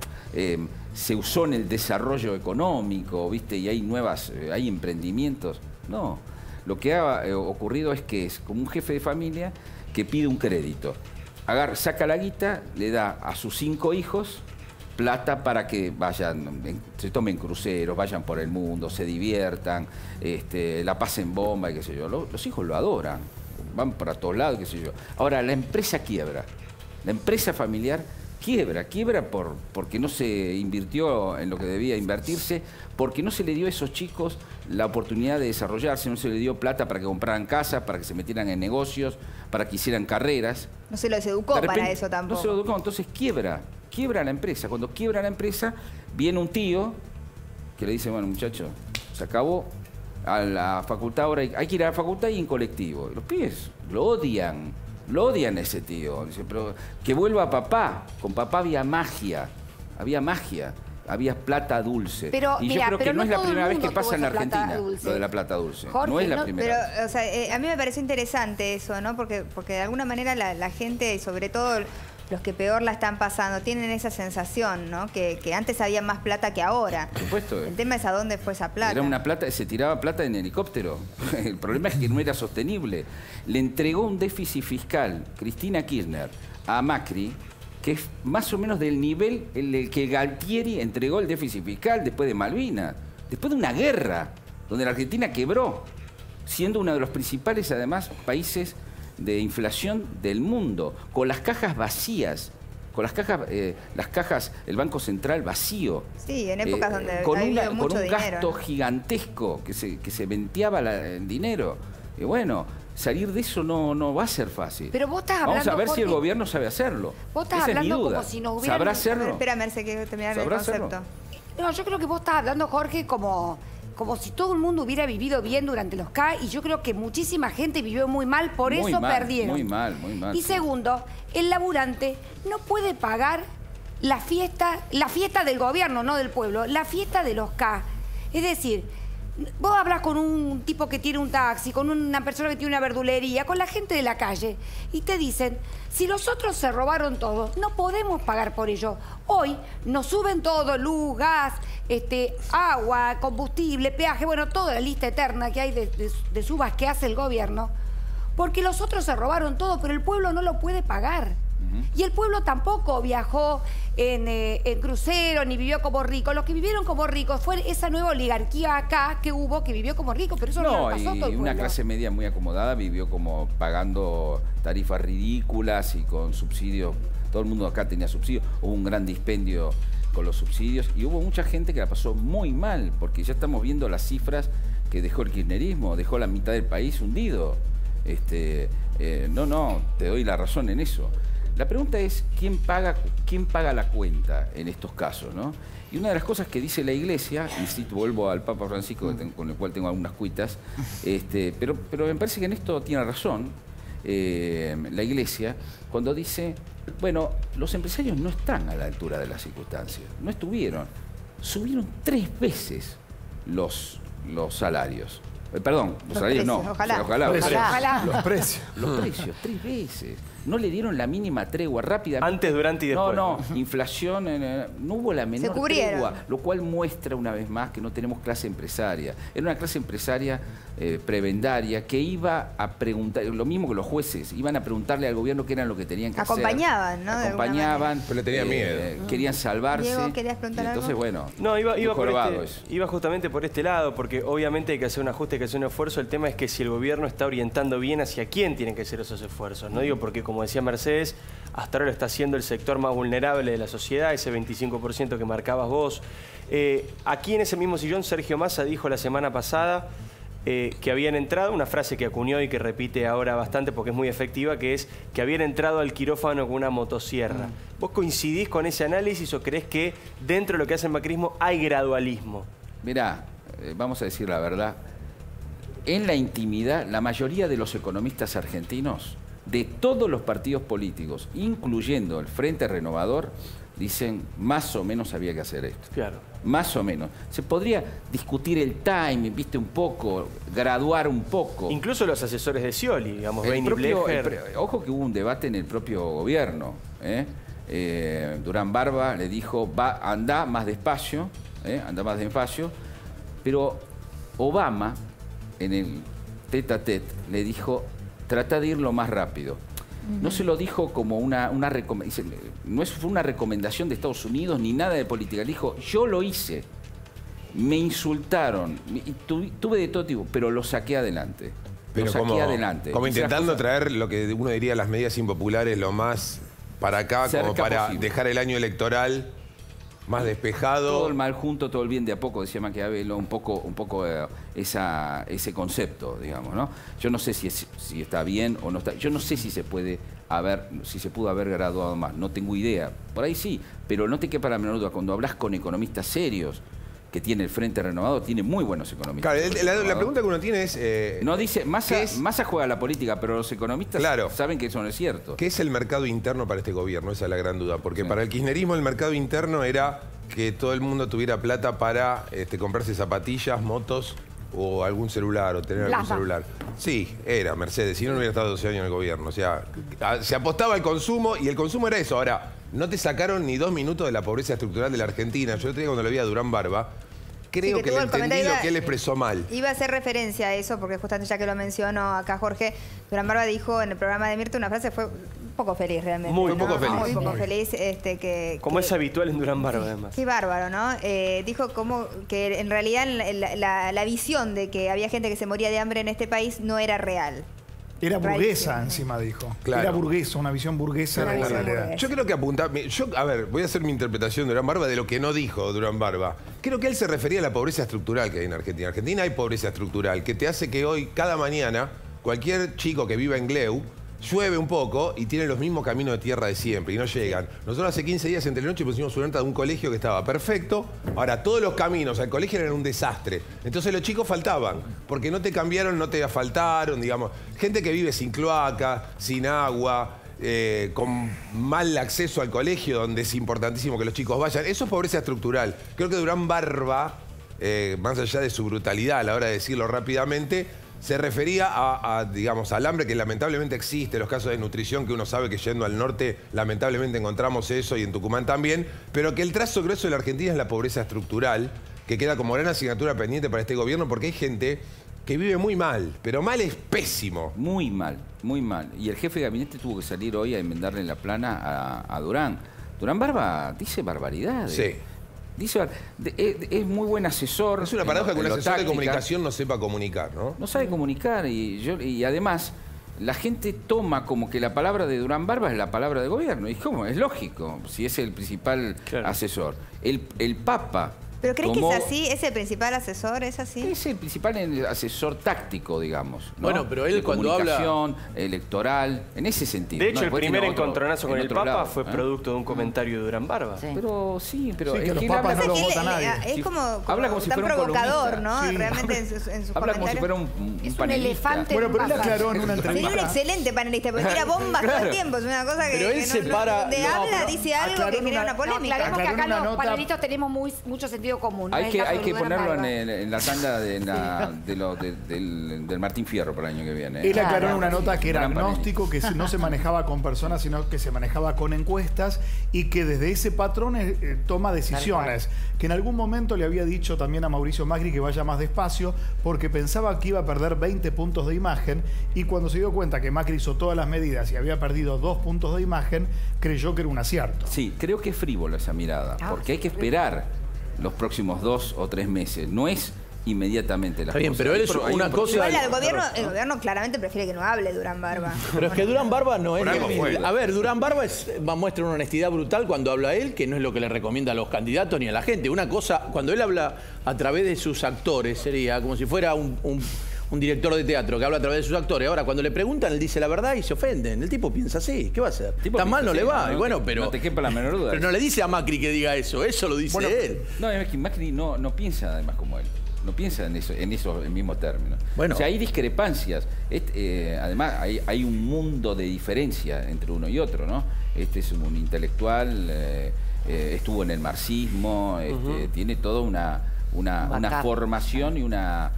[SPEAKER 2] ¿Se usó en el desarrollo económico, viste? Y hay emprendimientos. No. Lo que ha ocurrido es que es como un jefe de familia que pide un crédito. Saca la guita, le da a sus 5 hijos plata para que se tomen cruceros, vayan por el mundo, se diviertan, la pasen bomba y qué sé yo. Los hijos lo adoran. Van para todos lados, qué sé yo. Ahora, la empresa quiebra. La empresa familiar quiebra porque no se invirtió en lo que debía invertirse, porque no se le dio a esos chicos la oportunidad de desarrollarse, no se le dio plata para que compraran casas, para que se metieran en negocios, para que hicieran carreras.
[SPEAKER 1] No se los educó para eso tampoco.
[SPEAKER 2] No se lo educó, entonces quiebra la empresa. Cuando quiebra la empresa, viene un tío que le dice, bueno, muchacho, se acabó. A la facultad ahora hay que ir a la facultad y en colectivo. Los pibes lo odian a ese tío. Dice, pero que vuelva papá. Con papá había magia. había plata dulce.
[SPEAKER 6] Pero,
[SPEAKER 2] y yo creo que no es la primera vez que pasa en la Argentina lo de la plata dulce.
[SPEAKER 6] Jorge,
[SPEAKER 2] no es la primera vez.
[SPEAKER 1] O sea, a mí me pareció interesante eso, ¿no? Porque de alguna manera la gente, y sobre todo los que peor la están pasando, tienen esa sensación, ¿no? Que antes había más plata que ahora.
[SPEAKER 2] Por supuesto.
[SPEAKER 1] El tema es a dónde fue esa plata.
[SPEAKER 2] Era una plata, se tiraba plata en helicóptero. El problema es que no era sostenible. Le entregó un déficit fiscal Cristina Kirchner a Macri, que es más o menos del nivel en el que Galtieri entregó el déficit fiscal después de Malvinas, después de una guerra donde la Argentina quebró, siendo uno de los principales, además, países de inflación del mundo, con las cajas vacías, con las cajas, el Banco Central vacío.
[SPEAKER 1] Sí, en épocas donde
[SPEAKER 2] con
[SPEAKER 1] había mucho
[SPEAKER 2] un
[SPEAKER 1] dinero,
[SPEAKER 2] gasto
[SPEAKER 1] ¿no?
[SPEAKER 2] gigantesco que se venteaba el dinero. Y bueno, salir de eso no va a ser fácil.
[SPEAKER 6] Pero vos estás hablando,
[SPEAKER 2] vamos a ver
[SPEAKER 6] Jorge,
[SPEAKER 2] si el gobierno sabe hacerlo.
[SPEAKER 6] Vos estás
[SPEAKER 2] Esa
[SPEAKER 6] hablando
[SPEAKER 2] es mi duda.
[SPEAKER 6] como si nos hubieran...
[SPEAKER 2] ¿Sabrá
[SPEAKER 1] A ver,
[SPEAKER 2] hacerlo?
[SPEAKER 1] espera, Merce, que terminar el
[SPEAKER 2] ¿Sabrá
[SPEAKER 1] concepto.
[SPEAKER 2] hacerlo?
[SPEAKER 6] No, yo creo que vos estás hablando, Jorge, como si todo el mundo hubiera vivido bien durante los K, y yo creo que muchísima gente vivió muy mal, por
[SPEAKER 2] Muy
[SPEAKER 6] eso
[SPEAKER 2] mal,
[SPEAKER 6] perdieron.
[SPEAKER 2] muy mal, muy mal.
[SPEAKER 6] Y segundo, el laburante no puede pagar la fiesta del gobierno, no del pueblo, la fiesta de los K. Es decir, vos hablas con un tipo que tiene un taxi, con una persona que tiene una verdulería, con la gente de la calle, y te dicen, si los otros se robaron todo, no podemos pagar por ello. Hoy nos suben todo, luz, gas, agua, combustible, peaje, bueno, toda la lista eterna que hay de subas que hace el gobierno, porque los otros se robaron todo, pero el pueblo no lo puede pagar. Y el pueblo tampoco viajó en crucero ni vivió como rico. Los que vivieron como ricos fue esa nueva oligarquía acá que hubo, que vivió como rico, pero eso no le pasó a todo el pueblo.
[SPEAKER 2] Una clase media muy acomodada vivió como pagando tarifas ridículas y con subsidios. Todo el mundo acá tenía subsidios. Hubo un gran dispendio con los subsidios y hubo mucha gente que la pasó muy mal, porque ya estamos viendo las cifras que dejó el kirchnerismo, dejó la mitad del país hundido. No, te doy la razón en eso. La pregunta es, ¿quién paga la cuenta en estos casos, ¿no? Y una de las cosas que dice la Iglesia, y vuelvo al Papa Francisco, con el cual tengo algunas cuitas, pero me parece que en esto tiene razón la Iglesia, cuando dice, bueno, los empresarios no están a la altura de las circunstancias, no estuvieron, subieron 3 veces los salarios. Perdón, los salarios
[SPEAKER 1] precios,
[SPEAKER 2] no.
[SPEAKER 1] ojalá.
[SPEAKER 4] Los precios.
[SPEAKER 2] Los precios, 3 veces. No le dieron la mínima tregua rápida.
[SPEAKER 3] Antes, durante y después.
[SPEAKER 2] No, inflación, no hubo la menor tregua, lo cual muestra una vez más que no tenemos clase empresaria. Era una clase empresaria prebendaria que iba a preguntar, lo mismo que los jueces, iban a preguntarle al gobierno qué eran lo que tenían que
[SPEAKER 1] Acompañaban,
[SPEAKER 2] hacer.
[SPEAKER 1] ¿no?
[SPEAKER 2] Acompañaban.
[SPEAKER 4] Pero le tenían miedo.
[SPEAKER 2] Querían salvarse.
[SPEAKER 1] Diego, ¿querías preguntar
[SPEAKER 2] y entonces,
[SPEAKER 1] algo?
[SPEAKER 2] bueno,
[SPEAKER 3] No,
[SPEAKER 2] jorobado eso.
[SPEAKER 3] iba justamente por este lado, porque obviamente hay que hacer un ajuste, hay que hacer un esfuerzo. El tema es que si el gobierno está orientando bien hacia quién tienen que ser esos esfuerzos. No digo porque, como decía Mercedes, hasta ahora lo está haciendo el sector más vulnerable de la sociedad, ese 25% que marcabas vos. Aquí en ese mismo sillón, Sergio Massa dijo la semana pasada que habían entrado, una frase que acuñó y que repite ahora bastante porque es muy efectiva, que es que habían entrado al quirófano con una motosierra. ¿Vos coincidís con ese análisis o creés que dentro de lo que hace el macrismo hay gradualismo?
[SPEAKER 2] Mirá, vamos a decir la verdad. En la intimidad, la mayoría de los economistas argentinos, de todos los partidos políticos, incluyendo el Frente Renovador, dicen más o menos había que hacer esto.
[SPEAKER 3] Claro.
[SPEAKER 2] Más o menos. Se podría discutir el timing, viste, un poco, graduar un poco.
[SPEAKER 3] Incluso los asesores de Scioli, digamos, Beni Blecher.
[SPEAKER 2] Ojo que hubo un debate en el propio gobierno. Durán Barba le dijo, anda más despacio, pero Obama, en el tete-a-tete, le dijo, trata de ir lo más rápido. No se lo dijo como una recomendación, no fue una recomendación de Estados Unidos ni nada de política. Le dijo, yo lo hice, me insultaron, tuve de todo tipo, pero lo saqué adelante.
[SPEAKER 4] Pero como intentando traer lo que uno diría las medidas impopulares lo más para acá, como para posible. Dejar el año electoral más despejado.
[SPEAKER 2] Todo el mal junto, todo el bien de a poco, decía Maquiavelo, un poco ese concepto, digamos, ¿no? Yo no sé si está bien o no está. Yo no sé si se pudo haber graduado más. No tengo idea. Por ahí sí, pero no te quepa la menor duda. Cuando hablas con economistas serios que tiene el Frente Renovador, tiene muy buenos economistas.
[SPEAKER 4] Claro, la pregunta que uno tiene es...
[SPEAKER 2] no dice, Massa juega la política, pero los economistas saben que eso no es cierto.
[SPEAKER 4] ¿Qué es el mercado interno para este gobierno? Esa es la gran duda. Porque para el kirchnerismo el mercado interno era que todo el mundo tuviera plata para comprarse zapatillas, motos o algún celular, o tener algún celular. Sí, era Mercedes, si no hubiera estado 12 años en el gobierno. O sea, se apostaba al consumo y el consumo era eso. Ahora, no te sacaron ni 2 minutos de la pobreza estructural de la Argentina. Yo te digo, cuando lo vi a Durán Barba, creo que le entendí lo que él expresó mal.
[SPEAKER 1] Iba a hacer referencia a eso, porque justamente ya que lo mencionó acá Jorge, Durán Barba dijo en el programa de Mirta una frase, fue un poco feliz realmente.
[SPEAKER 4] Muy poco feliz.
[SPEAKER 1] Muy poco feliz.
[SPEAKER 3] Como es habitual en Durán Barba, además.
[SPEAKER 1] Qué bárbaro, ¿no? Dijo como que en realidad la visión de que había gente que se moría de hambre en este país no era real.
[SPEAKER 7] Era burguesa, encima dijo.
[SPEAKER 4] Claro.
[SPEAKER 7] Era burguesa, una visión burguesa de la realidad.
[SPEAKER 4] Yo creo que a ver, voy a hacer mi interpretación de Durán Barba de lo que no dijo Durán Barba. Creo que él se refería a la pobreza estructural que hay en Argentina. En Argentina hay pobreza estructural que te hace que hoy, cada mañana, cualquier chico que viva en Gleu, llueve un poco y tiene los mismos caminos de tierra de siempre y no llegan. Nosotros hace 15 días en Telenoche pusimos una nota de un colegio que estaba perfecto. Ahora, todos los caminos al colegio eran un desastre. Entonces los chicos faltaban, porque no te cambiaron, no te asfaltaron, digamos. Gente que vive sin cloaca, sin agua, con mal acceso al colegio, donde es importantísimo que los chicos vayan. Eso es pobreza estructural. Creo que Durán Barba, más allá de su brutalidad a la hora de decirlo rápidamente, se refería digamos, al hambre que lamentablemente existe, los casos de desnutrición que uno sabe que yendo al norte lamentablemente encontramos eso y en Tucumán también, pero que el trazo grueso de la Argentina es la pobreza estructural, que queda como gran asignatura pendiente para este gobierno porque hay gente que vive muy mal, pero mal es pésimo.
[SPEAKER 2] Muy mal, muy mal. Y el jefe de gabinete tuvo que salir hoy a enmendarle la plana a Durán. Durán Barba dice barbaridades.
[SPEAKER 4] Sí.
[SPEAKER 2] Dice, es muy buen asesor.
[SPEAKER 4] Es una paradoja que un asesor de comunicación no sepa comunicar, ¿no?
[SPEAKER 2] No sabe comunicar y además la gente toma como que la palabra de Durán Barba es la palabra del gobierno. ¿Y cómo? Es lógico, si es el principal asesor. El Papa...
[SPEAKER 1] ¿Pero crees que es así? ¿Es el principal asesor? ¿Es así?
[SPEAKER 2] Es el principal asesor táctico, digamos, ¿no?
[SPEAKER 5] Bueno, pero él cuando habla...
[SPEAKER 2] electoral, en ese sentido.
[SPEAKER 3] De hecho, el primer encontronazo con el Papa fue producto de un comentario de Durán Barba.
[SPEAKER 2] Sí. Pero sí, es
[SPEAKER 7] que los papas no los vota nadie.
[SPEAKER 1] Es como
[SPEAKER 2] habla como si
[SPEAKER 1] tan
[SPEAKER 2] fuera un
[SPEAKER 1] provocador, ¿no?
[SPEAKER 2] Sí.
[SPEAKER 1] Realmente en sus comentarios.
[SPEAKER 2] Habla como si fuera un
[SPEAKER 6] Es
[SPEAKER 2] panelista.
[SPEAKER 6] un elefante.
[SPEAKER 7] Bueno, pero él aclaró en una
[SPEAKER 1] Sería
[SPEAKER 7] entrevista.
[SPEAKER 1] un excelente panelista, porque tira bombas todo el tiempo. Es una cosa que,
[SPEAKER 5] Pero él separa...
[SPEAKER 1] donde habla, dice algo que genera una polémica.
[SPEAKER 6] Aclaremos que acá
[SPEAKER 7] Aclaró una
[SPEAKER 6] los
[SPEAKER 7] nota.
[SPEAKER 6] panelistas tenemos mucho sentido común.
[SPEAKER 2] Hay que ponerlo en la tanda del Martín Fierro para el año que viene.
[SPEAKER 7] Él aclaró en una nota que era
[SPEAKER 2] Gran
[SPEAKER 7] agnóstico, que no se manejaba con personas, sino que se manejaba con encuestas y que desde ese patrón toma decisiones. Que en algún momento le había dicho también a Mauricio Macri que vaya más despacio porque pensaba que iba a perder 20 puntos de imagen y cuando se dio cuenta que Macri hizo todas las medidas y había perdido 2 puntos de imagen, creyó que era un acierto.
[SPEAKER 2] Sí, creo que es frívola esa mirada, porque hay que esperar los próximos 2 o 3 meses. No es inmediatamente la cosa.
[SPEAKER 5] Está bien, pero él es una cosa...
[SPEAKER 1] Igual el gobierno claramente prefiere que no hable Durán Barba.
[SPEAKER 5] Pero es que Durán Barba no es...
[SPEAKER 4] fue.
[SPEAKER 5] A ver, Durán Barba muestra una honestidad brutal cuando habla él, que no es lo que le recomienda a los candidatos ni a la gente. Una cosa, cuando él habla a través de sus actores, sería como si fuera un director de teatro que habla a través de sus actores. Ahora, cuando le preguntan, él dice la verdad y se ofenden. El tipo piensa así. ¿Qué va a hacer? Tan mal no le va.
[SPEAKER 2] No,
[SPEAKER 5] bueno, pero...
[SPEAKER 2] No te quepa la menor duda.
[SPEAKER 5] Pero no le dice a Macri que diga eso. Eso lo dice él.
[SPEAKER 2] No, es que Macri no piensa además como él. No piensa en esos mismos términos. Bueno. O sea, hay discrepancias. Además, hay un mundo de diferencia entre uno y otro, ¿no? Este es un intelectual, estuvo en el marxismo, tiene toda una formación y una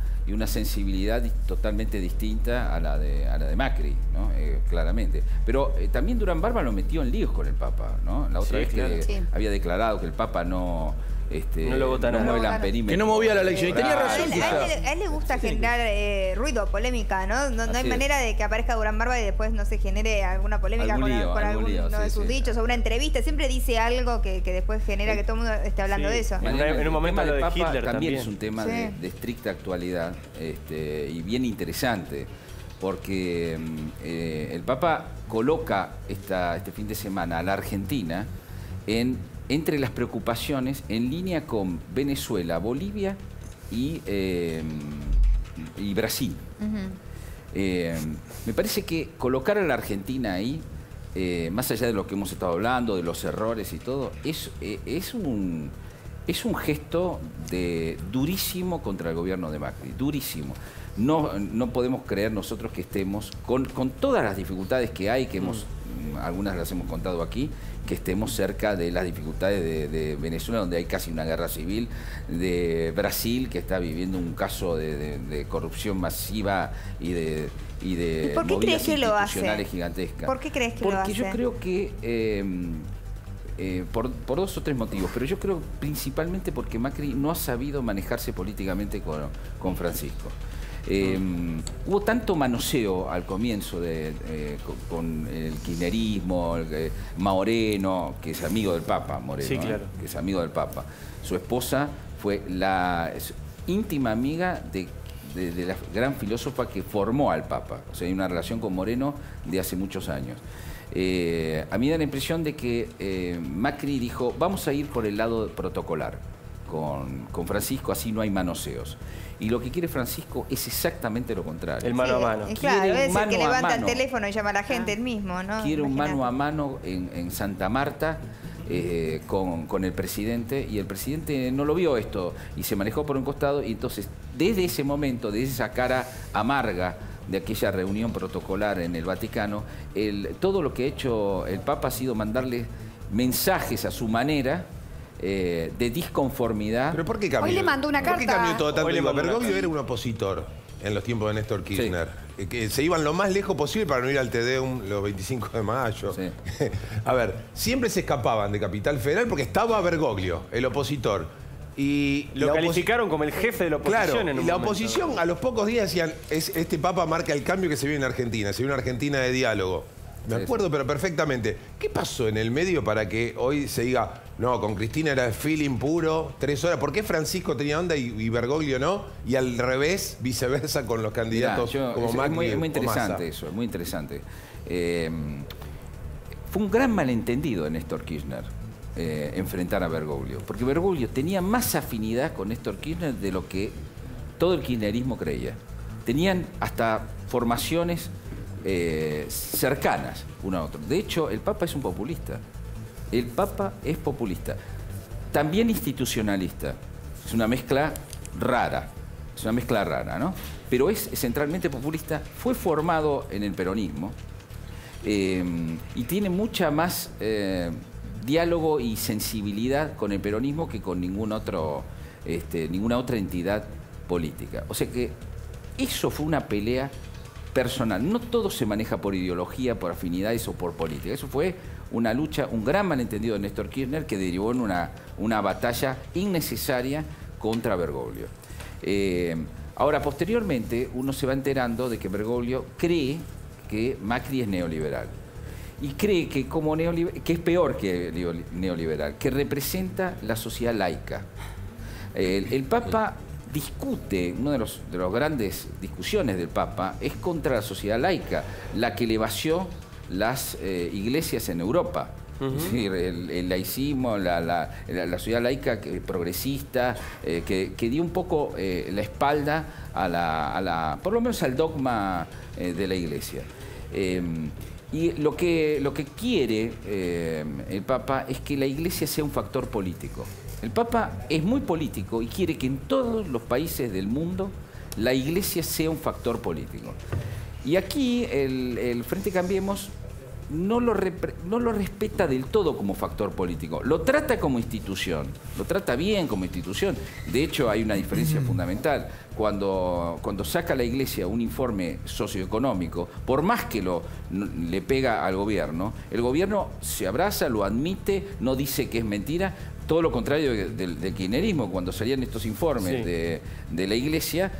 [SPEAKER 2] sensibilidad totalmente distinta a la de Macri, ¿no? Claramente. Pero también Durán Barba lo metió en líos con el Papa, ¿no? La otra vez que había declarado que el Papa no lo vota nada.
[SPEAKER 5] Que no movía la elección. Y tenía razón.
[SPEAKER 1] A él le gusta generar ruido, polémica, ¿no? No hay manera de que aparezca Durán Barba y después no se genere alguna polémica con alguno de sus dichos o una entrevista. Siempre dice algo que después genera que todo el mundo esté hablando de eso.
[SPEAKER 3] En un momento lo de Hitler
[SPEAKER 2] también es un tema de estricta actualidad y bien interesante. Porque el Papa coloca este fin de semana a la Argentina entre las preocupaciones en línea con Venezuela, Bolivia y Brasil. Me parece que colocar a la Argentina ahí, más allá de lo que hemos estado hablando, de los errores y todo, es es un gesto durísimo contra el gobierno de Macri, durísimo. No podemos creer nosotros que estemos, con todas las dificultades que hay, que algunas las hemos contado aquí, que estemos cerca de las dificultades de Venezuela, donde hay casi una guerra civil, de Brasil, que está viviendo un caso de corrupción masiva y de
[SPEAKER 1] ¿Por qué crees que lo hace?
[SPEAKER 2] Gigantescas.
[SPEAKER 1] ¿Por qué crees que lo hace?
[SPEAKER 2] Porque yo creo que por dos o tres motivos, pero yo creo principalmente porque Macri no ha sabido manejarse políticamente con Francisco. Hubo tanto manoseo al comienzo con el kirchnerismo, Moreno, que es amigo del Papa, Moreno,
[SPEAKER 3] sí, claro.
[SPEAKER 2] que es amigo del Papa. Su esposa fue la íntima amiga de la gran filósofa que formó al Papa. O sea, hay una relación con Moreno de hace muchos años. A mí da la impresión de que Macri dijo, vamos a ir por el lado protocolar con Francisco, así no hay manoseos. Y lo que quiere Francisco es exactamente lo contrario.
[SPEAKER 3] El mano a mano.
[SPEAKER 1] Claro, es el que levanta el teléfono y llama a la gente el mismo, ¿no?
[SPEAKER 2] Quiere un mano a mano en Santa Marta con el presidente, y el presidente no lo vio esto y se manejó por un costado, y entonces desde ese momento, desde esa cara amarga de aquella reunión protocolar en el Vaticano, todo lo que ha hecho el Papa ha sido mandarle mensajes a su manera de disconformidad.
[SPEAKER 4] ¿Pero por qué cambió?
[SPEAKER 6] Hoy le mandó una carta.
[SPEAKER 4] ¿Por qué cambió todo tanto? Bergoglio era un opositor en los tiempos de Néstor Kirchner. Sí. Que se iban lo más lejos posible para no ir al Tedeum los 25 de mayo. Sí. A ver, siempre se escapaban de Capital Federal porque estaba Bergoglio, el opositor. Y
[SPEAKER 3] lo calificaron como el jefe de la oposición.
[SPEAKER 4] Claro,
[SPEAKER 3] en un
[SPEAKER 4] la
[SPEAKER 3] momento,
[SPEAKER 4] oposición a los pocos días decían, este Papa marca el cambio que se vive en Argentina, se vive una Argentina de diálogo. Me acuerdo, pero perfectamente. ¿Qué pasó en el medio para que hoy se diga, no, con Cristina era feeling puro, 3 horas? ¿Por qué Francisco tenía onda y Bergoglio no? Y al revés, viceversa con los candidatos como Macri.
[SPEAKER 2] Es muy interesante eso, es muy interesante. Fue un gran malentendido de Néstor Kirchner enfrentar a Bergoglio, porque Bergoglio tenía más afinidad con Néstor Kirchner de lo que todo el kirchnerismo creía. Tenían hasta formaciones cercanas uno a otro. De hecho, el Papa es un populista. El Papa es populista. También institucionalista. Es una mezcla rara. Es una mezcla rara, ¿no? Pero es centralmente populista. Fue formado en el peronismo y tiene mucha más diálogo y sensibilidad con el peronismo que con ninguna otra entidad política. O sea que eso fue una pelea personal. No todo se maneja por ideología, por afinidades o por política. Eso fue una lucha, un gran malentendido de Néstor Kirchner que derivó en una batalla innecesaria contra Bergoglio. Ahora, posteriormente, uno se va enterando de que Bergoglio cree que Macri es neoliberal. Y cree que que es peor que neoliberal, que representa la sociedad laica. El Papa discute, una de las grandes discusiones del Papa es contra la sociedad laica, la que le vació las iglesias en Europa. Es decir, el laicismo, la sociedad laica progresista, que dio un poco la espalda por lo menos al dogma de la iglesia. Y lo que quiere el Papa es que la iglesia sea un factor político. El Papa es muy político y quiere que en todos los países del mundo la iglesia sea un factor político. Y aquí el Frente Cambiemos no lo respeta del todo como factor político. Lo trata como institución, lo trata bien como institución. De hecho, hay una diferencia fundamental. Cuando saca la iglesia un informe socioeconómico, por más que le pega al gobierno, el gobierno se abraza, lo admite, no dice que es mentira. Todo lo contrario del kirchnerismo, cuando salían estos informes de la iglesia,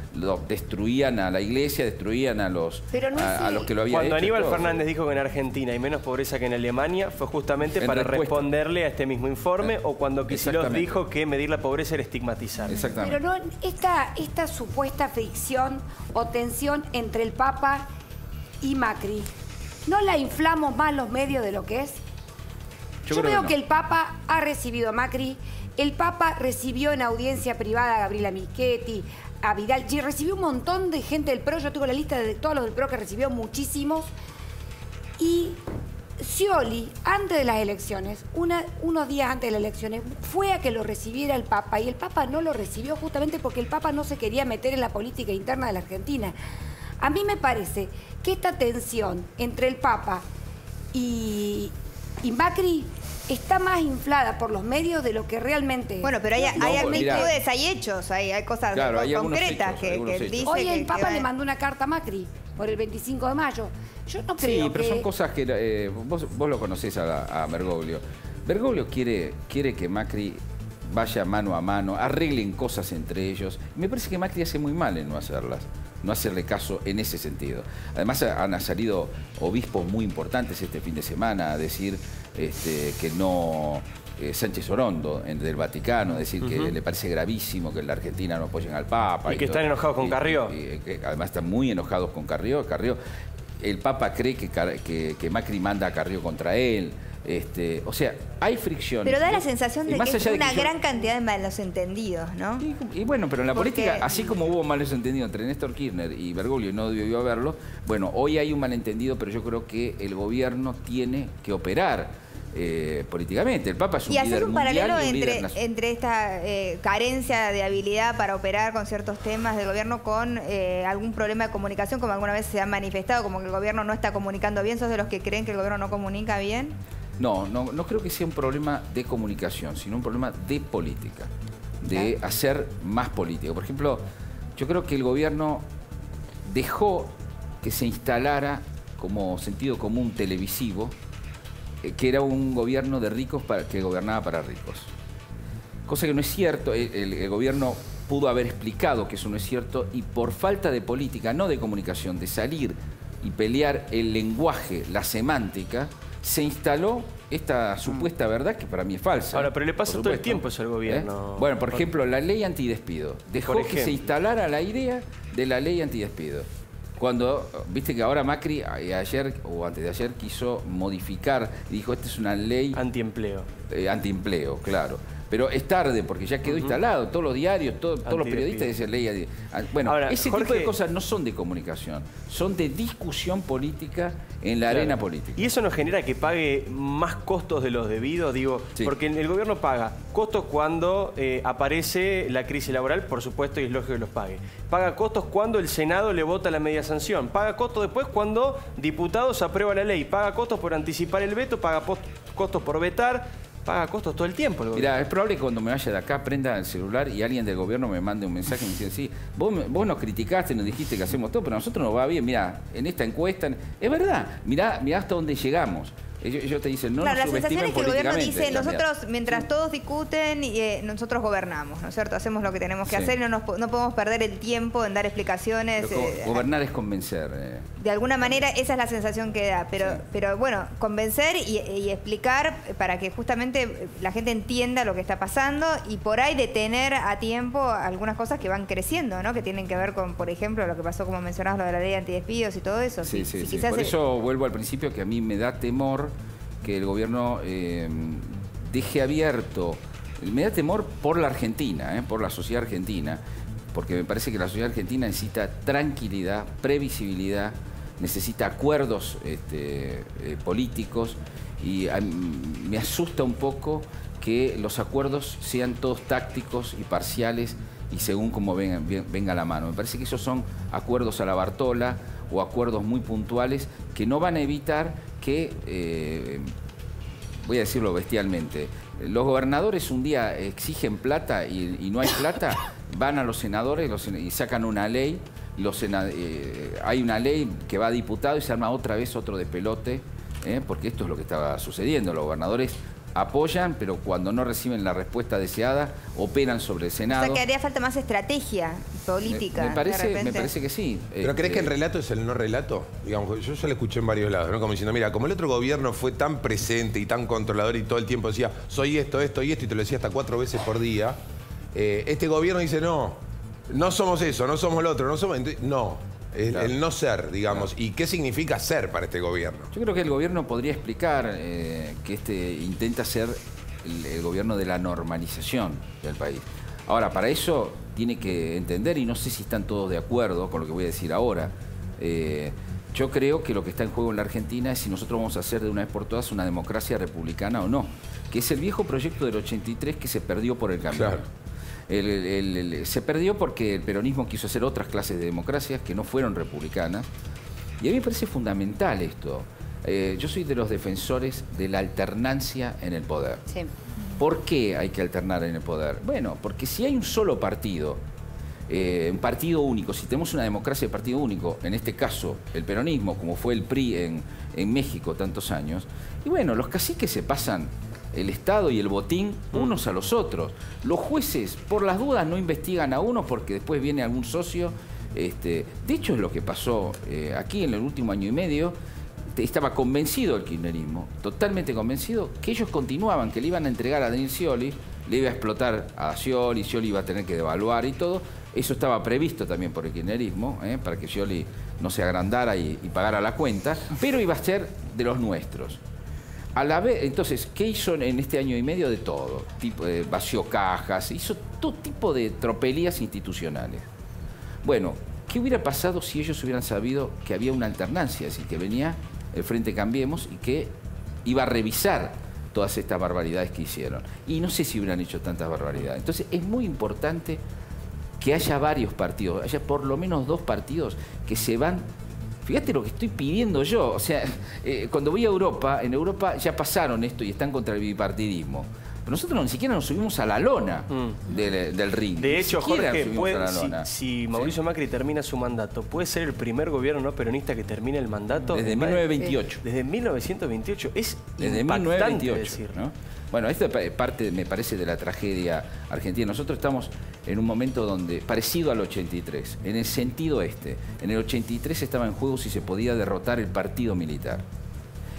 [SPEAKER 2] destruían a la iglesia, destruían a los que lo habían hecho.
[SPEAKER 3] Cuando Aníbal Fernández dijo que en Argentina hay menos pobreza que en Alemania, fue justamente para responderle a este mismo informe, o cuando Kicillof dijo que medir la pobreza era estigmatizar.
[SPEAKER 6] Pero no, esta supuesta fricción o tensión entre el Papa y Macri, ¿no la inflamos más los medios de lo que es? Yo veo que el Papa ha recibido a Macri, el Papa recibió en audiencia privada a Gabriela Michetti, a Vidal, y recibió un montón de gente del PRO. Yo tengo la lista de todos los del PRO que recibió, muchísimos. Y Scioli, antes de las elecciones, unos días antes de las elecciones, fue a que lo recibiera el Papa, y el Papa no lo recibió justamente porque el Papa no se quería meter en la política interna de la Argentina. A mí me parece que esta tensión entre el Papa y Macri está más inflada por los medios de lo que realmente...
[SPEAKER 1] Bueno, pero hay actitudes, hay hechos, hay cosas concretas que dicen...
[SPEAKER 6] Hoy el Papa le mandó una carta a Macri por el 25 de mayo. Yo no creo
[SPEAKER 2] Sí, pero son cosas que... vos lo conocés a Bergoglio. Bergoglio quiere que Macri vaya mano a mano, arreglen cosas entre ellos. Me parece que Macri hace muy mal en no hacerlas, no hacerle caso en ese sentido. Además han salido obispos muy importantes este fin de semana a decir que no... Sánchez Orondo, del Vaticano, decir que le parece gravísimo que en la Argentina no apoyen al Papa.
[SPEAKER 3] Y que están enojados con Carrió.
[SPEAKER 2] Que además están muy enojados con Carrió. El Papa cree que Macri manda a Carrió contra él. O sea, hay fricción.
[SPEAKER 1] Pero da la sensación de que es una gran cantidad de malos entendidos, ¿no?
[SPEAKER 2] Y bueno, pero en la política, así como hubo malos entendidos entre Néstor Kirchner y Bergoglio, y no debió haberlo, bueno, hoy hay un malentendido, pero yo creo que el gobierno tiene que operar políticamente. El Papa es un líder mundial. Y hacer un
[SPEAKER 1] paralelo entre esta carencia de habilidad para operar con ciertos temas del gobierno con algún problema de comunicación, como alguna vez se ha manifestado, como que el gobierno no está comunicando bien. ¿Sos de los que creen que el gobierno no comunica bien?
[SPEAKER 2] No creo que sea un problema de comunicación, sino un problema de política, de hacer más política. Por ejemplo, yo creo que el gobierno dejó que se instalara como sentido común televisivo que era un gobierno de ricos que gobernaba para ricos. Cosa que no es cierto. El gobierno pudo haber explicado que eso no es cierto y por falta de política, no de comunicación, de salir y pelear el lenguaje, la semántica, se instaló esta supuesta verdad que para mí es falsa.
[SPEAKER 3] Ahora, pero le pasa todo el tiempo eso al gobierno.
[SPEAKER 2] Bueno, por ejemplo, la ley antidespido. Dejó que se instalara la idea de la ley antidespido. Cuando, viste que ahora Macri ayer o antes de ayer quiso modificar, dijo, esta es una ley...
[SPEAKER 3] Antiempleo.
[SPEAKER 2] Antiempleo, claro. Pero es tarde porque ya quedó instalado, todos los diarios, todos los periodistas dicen ley... Bueno, ahora, ese tipo de cosas no son de comunicación, son de discusión política en la arena política.
[SPEAKER 3] ¿Y eso nos genera que pague más costos de los debidos? Digo, porque el gobierno paga costos cuando aparece la crisis laboral, por supuesto, y es lógico que los pague. Paga costos cuando el Senado le vota la media sanción. Paga costos después cuando diputados aprueban la ley. Paga costos por anticipar el veto, paga costos por vetar. Paga costos todo el tiempo.
[SPEAKER 2] Mira, es probable que cuando me vaya de acá prenda el celular y alguien del gobierno me mande un mensaje y me dice, sí, vos nos criticaste, nos dijiste que hacemos todo, pero a nosotros nos va bien. Mira, en esta encuesta, es verdad, mirá hasta dónde llegamos. Ellos te dicen, no nos subestimen políticamente. La sensación es que el gobierno dice,
[SPEAKER 1] nosotros, mientras todos discuten, nosotros gobernamos, ¿no es cierto? Hacemos lo que tenemos que hacer y no podemos perder el tiempo en dar explicaciones.
[SPEAKER 2] Gobernar es convencer.
[SPEAKER 1] De alguna manera esa es la sensación que da, pero bueno, convencer y explicar para que justamente la gente entienda lo que está pasando y por ahí detener a tiempo algunas cosas que van creciendo, ¿no? Que tienen que ver con, por ejemplo, lo que pasó, como mencionabas, lo de la ley antidespidos y todo eso.
[SPEAKER 2] Sí. Por eso vuelvo al principio que a mí me da temor que el gobierno deje abierto. Me da temor por la Argentina, por la sociedad argentina, porque me parece que la sociedad argentina necesita tranquilidad, previsibilidad, necesita acuerdos políticos y me asusta un poco que los acuerdos sean todos tácticos y parciales y según como venga la mano. Me parece que esos son acuerdos a la Bartola o acuerdos muy puntuales que no van a evitar que, voy a decirlo bestialmente, los gobernadores un día exigen plata y no hay plata, van a los senadores y sacan una ley, hay una ley que va a diputado y se arma otra vez otro despelote, porque esto es lo que estaba sucediendo, los gobernadores apoyan, pero cuando no reciben la respuesta deseada, operan sobre el Senado.
[SPEAKER 1] O sea, que haría falta más estrategia política.
[SPEAKER 2] Me parece que sí.
[SPEAKER 4] ¿Pero crees que el relato es el no relato? Digamos, yo ya lo escuché en varios lados, ¿no? Como diciendo, mira, como el otro gobierno fue tan presente y tan controlador y todo el tiempo decía, soy esto, esto y esto, y te lo decía hasta 4 veces por día, este gobierno dice, no somos eso, no somos lo otro, no somos... No. El no ser, digamos. ¿Y qué significa ser para este gobierno?
[SPEAKER 2] Yo creo que el gobierno podría explicar que intenta ser el gobierno de la normalización del país. Ahora, para eso tiene que entender, y no sé si están todos de acuerdo con lo que voy a decir ahora, Yo creo que lo que está en juego en la Argentina es si nosotros vamos a hacer de una vez por todas una democracia republicana o no, que es el viejo proyecto del 83 que se perdió por el camino. Claro. Se perdió porque el peronismo quiso hacer otras clases de democracias que no fueron republicanas. Y a mí me parece fundamental esto. Yo soy de los defensores de la alternancia en el poder. Sí. ¿Por qué hay que alternar en el poder? Bueno, porque si hay un solo partido, un partido único, si tenemos una democracia de partido único, en este caso el peronismo, como fue el PRI en México tantos años, y bueno, los caciques se pasan el Estado y el botín unos a los otros. Los jueces, por las dudas, no investigan a uno porque después viene algún socio. De hecho, es lo que pasó aquí en el último año y medio. Estaba convencido el kirchnerismo, totalmente convencido, que ellos continuaban, que le iban a entregar a Daniel Scioli, le iba a explotar a Scioli, Scioli iba a tener que devaluar y todo. Eso estaba previsto también por el kirchnerismo, para que Scioli no se agrandara y pagara la cuenta, pero iba a ser de los nuestros. A la vez, entonces, ¿qué hizo en este año y medio? De todo. Vació cajas, hizo todo tipo de tropelías institucionales. Bueno, ¿qué hubiera pasado si ellos hubieran sabido que había una alternancia? Es decir, que venía el Frente Cambiemos y que iba a revisar todas estas barbaridades que hicieron. Y no sé si hubieran hecho tantas barbaridades. Entonces, es muy importante que haya varios partidos, haya por lo menos 2 partidos que se van. Fíjate lo que estoy pidiendo yo. O sea, cuando voy a Europa, en Europa ya pasaron esto y están contra el bipartidismo. Pero nosotros ni siquiera nos subimos a la lona del ring.
[SPEAKER 3] De hecho, Jorge, si Mauricio Macri termina su mandato, ¿puede ser el primer gobierno no peronista que termine el mandato?
[SPEAKER 2] Desde 1928.
[SPEAKER 3] Desde 1928. Es
[SPEAKER 2] desde
[SPEAKER 3] impactante
[SPEAKER 2] 1928,
[SPEAKER 3] decir.
[SPEAKER 2] ¿no? Bueno, esto es parte, me parece, de la tragedia argentina. Nosotros estamos en un momento donde, parecido al 83, en el sentido en el 83 estaba en juego si se podía derrotar el partido militar.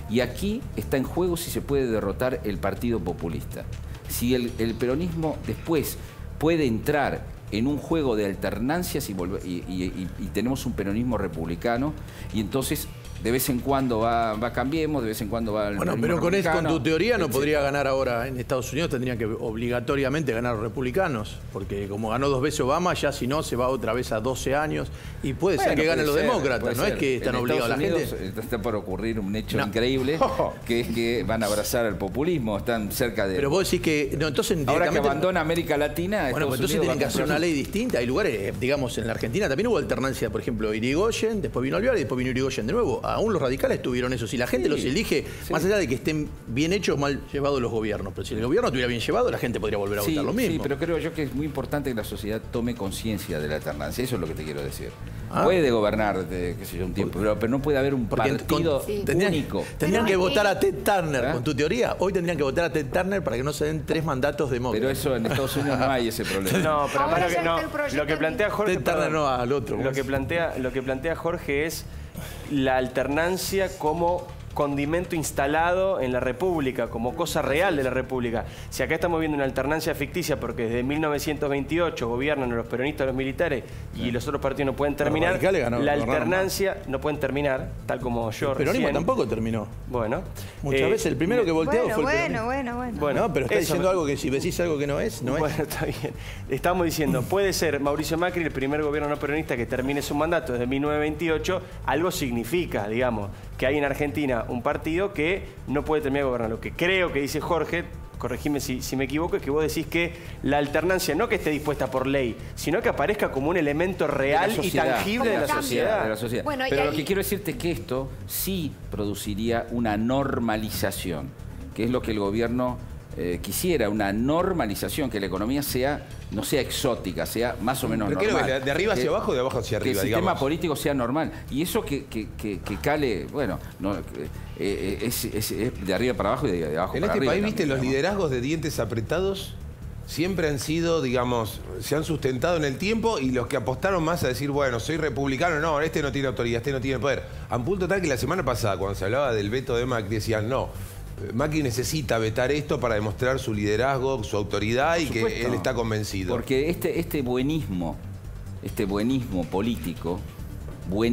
[SPEAKER 2] Y aquí está en juego si se puede derrotar el partido populista. Si el peronismo después puede entrar en un juego de alternancias y tenemos un peronismo republicano, y entonces de vez en cuando va Cambiemos, de vez en cuando va el
[SPEAKER 5] Bueno, pero con tu teoría no podría ganar ahora en Estados Unidos, tendrían que obligatoriamente ganar los republicanos, porque como ganó 2 veces Obama, ya si no se va otra vez a 12 años y puede ser que ganen los demócratas, no es que están obligados a la gente.
[SPEAKER 2] Está por ocurrir un hecho increíble, que es que van a abrazar al populismo, están cerca de...
[SPEAKER 5] Pero vos decís que... No, entonces,
[SPEAKER 2] ahora que abandona América Latina...
[SPEAKER 5] Bueno, pues entonces tienen que hacer una ley distinta. Hay lugares, digamos, en la Argentina también hubo alternancia, por ejemplo, Irigoyen, después vino Alvear y después vino Irigoyen de nuevo. Aún los radicales tuvieron eso. Si la gente los elige, más allá de que estén bien hechos o mal llevados los gobiernos, pero si el gobierno estuviera bien llevado, la gente podría volver a votar lo mismo.
[SPEAKER 2] Sí, pero creo yo que es muy importante que la sociedad tome conciencia de la alternancia. Eso es lo que te quiero decir. Puede gobernar, qué sé yo, un tiempo, pero no puede haber un partido único.
[SPEAKER 5] Tendrían que votar a Ted Turner, con tu teoría. Hoy tendrían que votar a Ted Turner para que no se den 3 mandatos demócratas.
[SPEAKER 2] Pero eso en Estados Unidos no hay ese problema.
[SPEAKER 3] No, pero además lo que plantea Jorge...
[SPEAKER 5] Ted Turner no al otro.
[SPEAKER 3] Lo que plantea Jorge es la alternancia como condimento instalado en la República, como cosa real de la República. Si acá estamos viendo una alternancia ficticia porque desde 1928 gobiernan los peronistas, los militares y los otros partidos no pueden terminar, la alternancia no pueden terminar, tal como yo.
[SPEAKER 5] El peronismo tampoco terminó.
[SPEAKER 3] Bueno.
[SPEAKER 5] Muchas veces el primero que volteó fue el
[SPEAKER 1] peronismo.
[SPEAKER 5] Bueno, no, pero está diciendo algo que si decís algo que no es, no es.
[SPEAKER 3] Bueno, está bien. Estamos diciendo, puede ser Mauricio Macri el primer gobierno no peronista que termine su mandato desde 1928, algo significa, digamos, que hay en Argentina un partido que no puede terminar de gobernar. Lo que creo que dice Jorge, corregime si me equivoco, es que vos decís que la alternancia no que esté dispuesta por ley, sino que aparezca como un elemento real y tangible de la sociedad.
[SPEAKER 2] Bueno, pero lo que quiero decirte es que esto sí produciría una normalización, que es lo que el gobierno quisiera, una normalización, que la economía no sea exótica, sea más o menos normal.
[SPEAKER 4] ¿De arriba hacia abajo o de abajo hacia arriba?
[SPEAKER 2] Que el sistema político sea normal. Y eso que cale, bueno, es de arriba para abajo y de abajo para arriba.
[SPEAKER 4] En este país, viste, los liderazgos de dientes apretados siempre han sido, digamos, se han sustentado en el tiempo, y los que apostaron más a decir, bueno, soy republicano, no, este no tiene autoridad, este no tiene poder. A un punto tal que la semana pasada, cuando se hablaba del veto de Macri, decían, no, Macri necesita vetar esto para demostrar su liderazgo, su autoridad, y que él está convencido.
[SPEAKER 2] Porque este buenismo político, no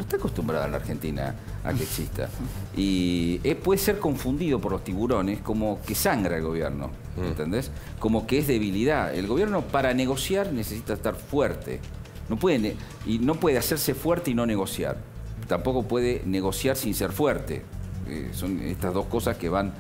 [SPEAKER 2] está acostumbrado a la Argentina a que exista. Y puede ser confundido por los tiburones como que sangra el gobierno, ¿entendés? Como que es debilidad. El gobierno para negociar necesita estar fuerte. No puede hacerse fuerte y no negociar. tampoco puede negociar sin ser fuerte. Son estas dos cosas que van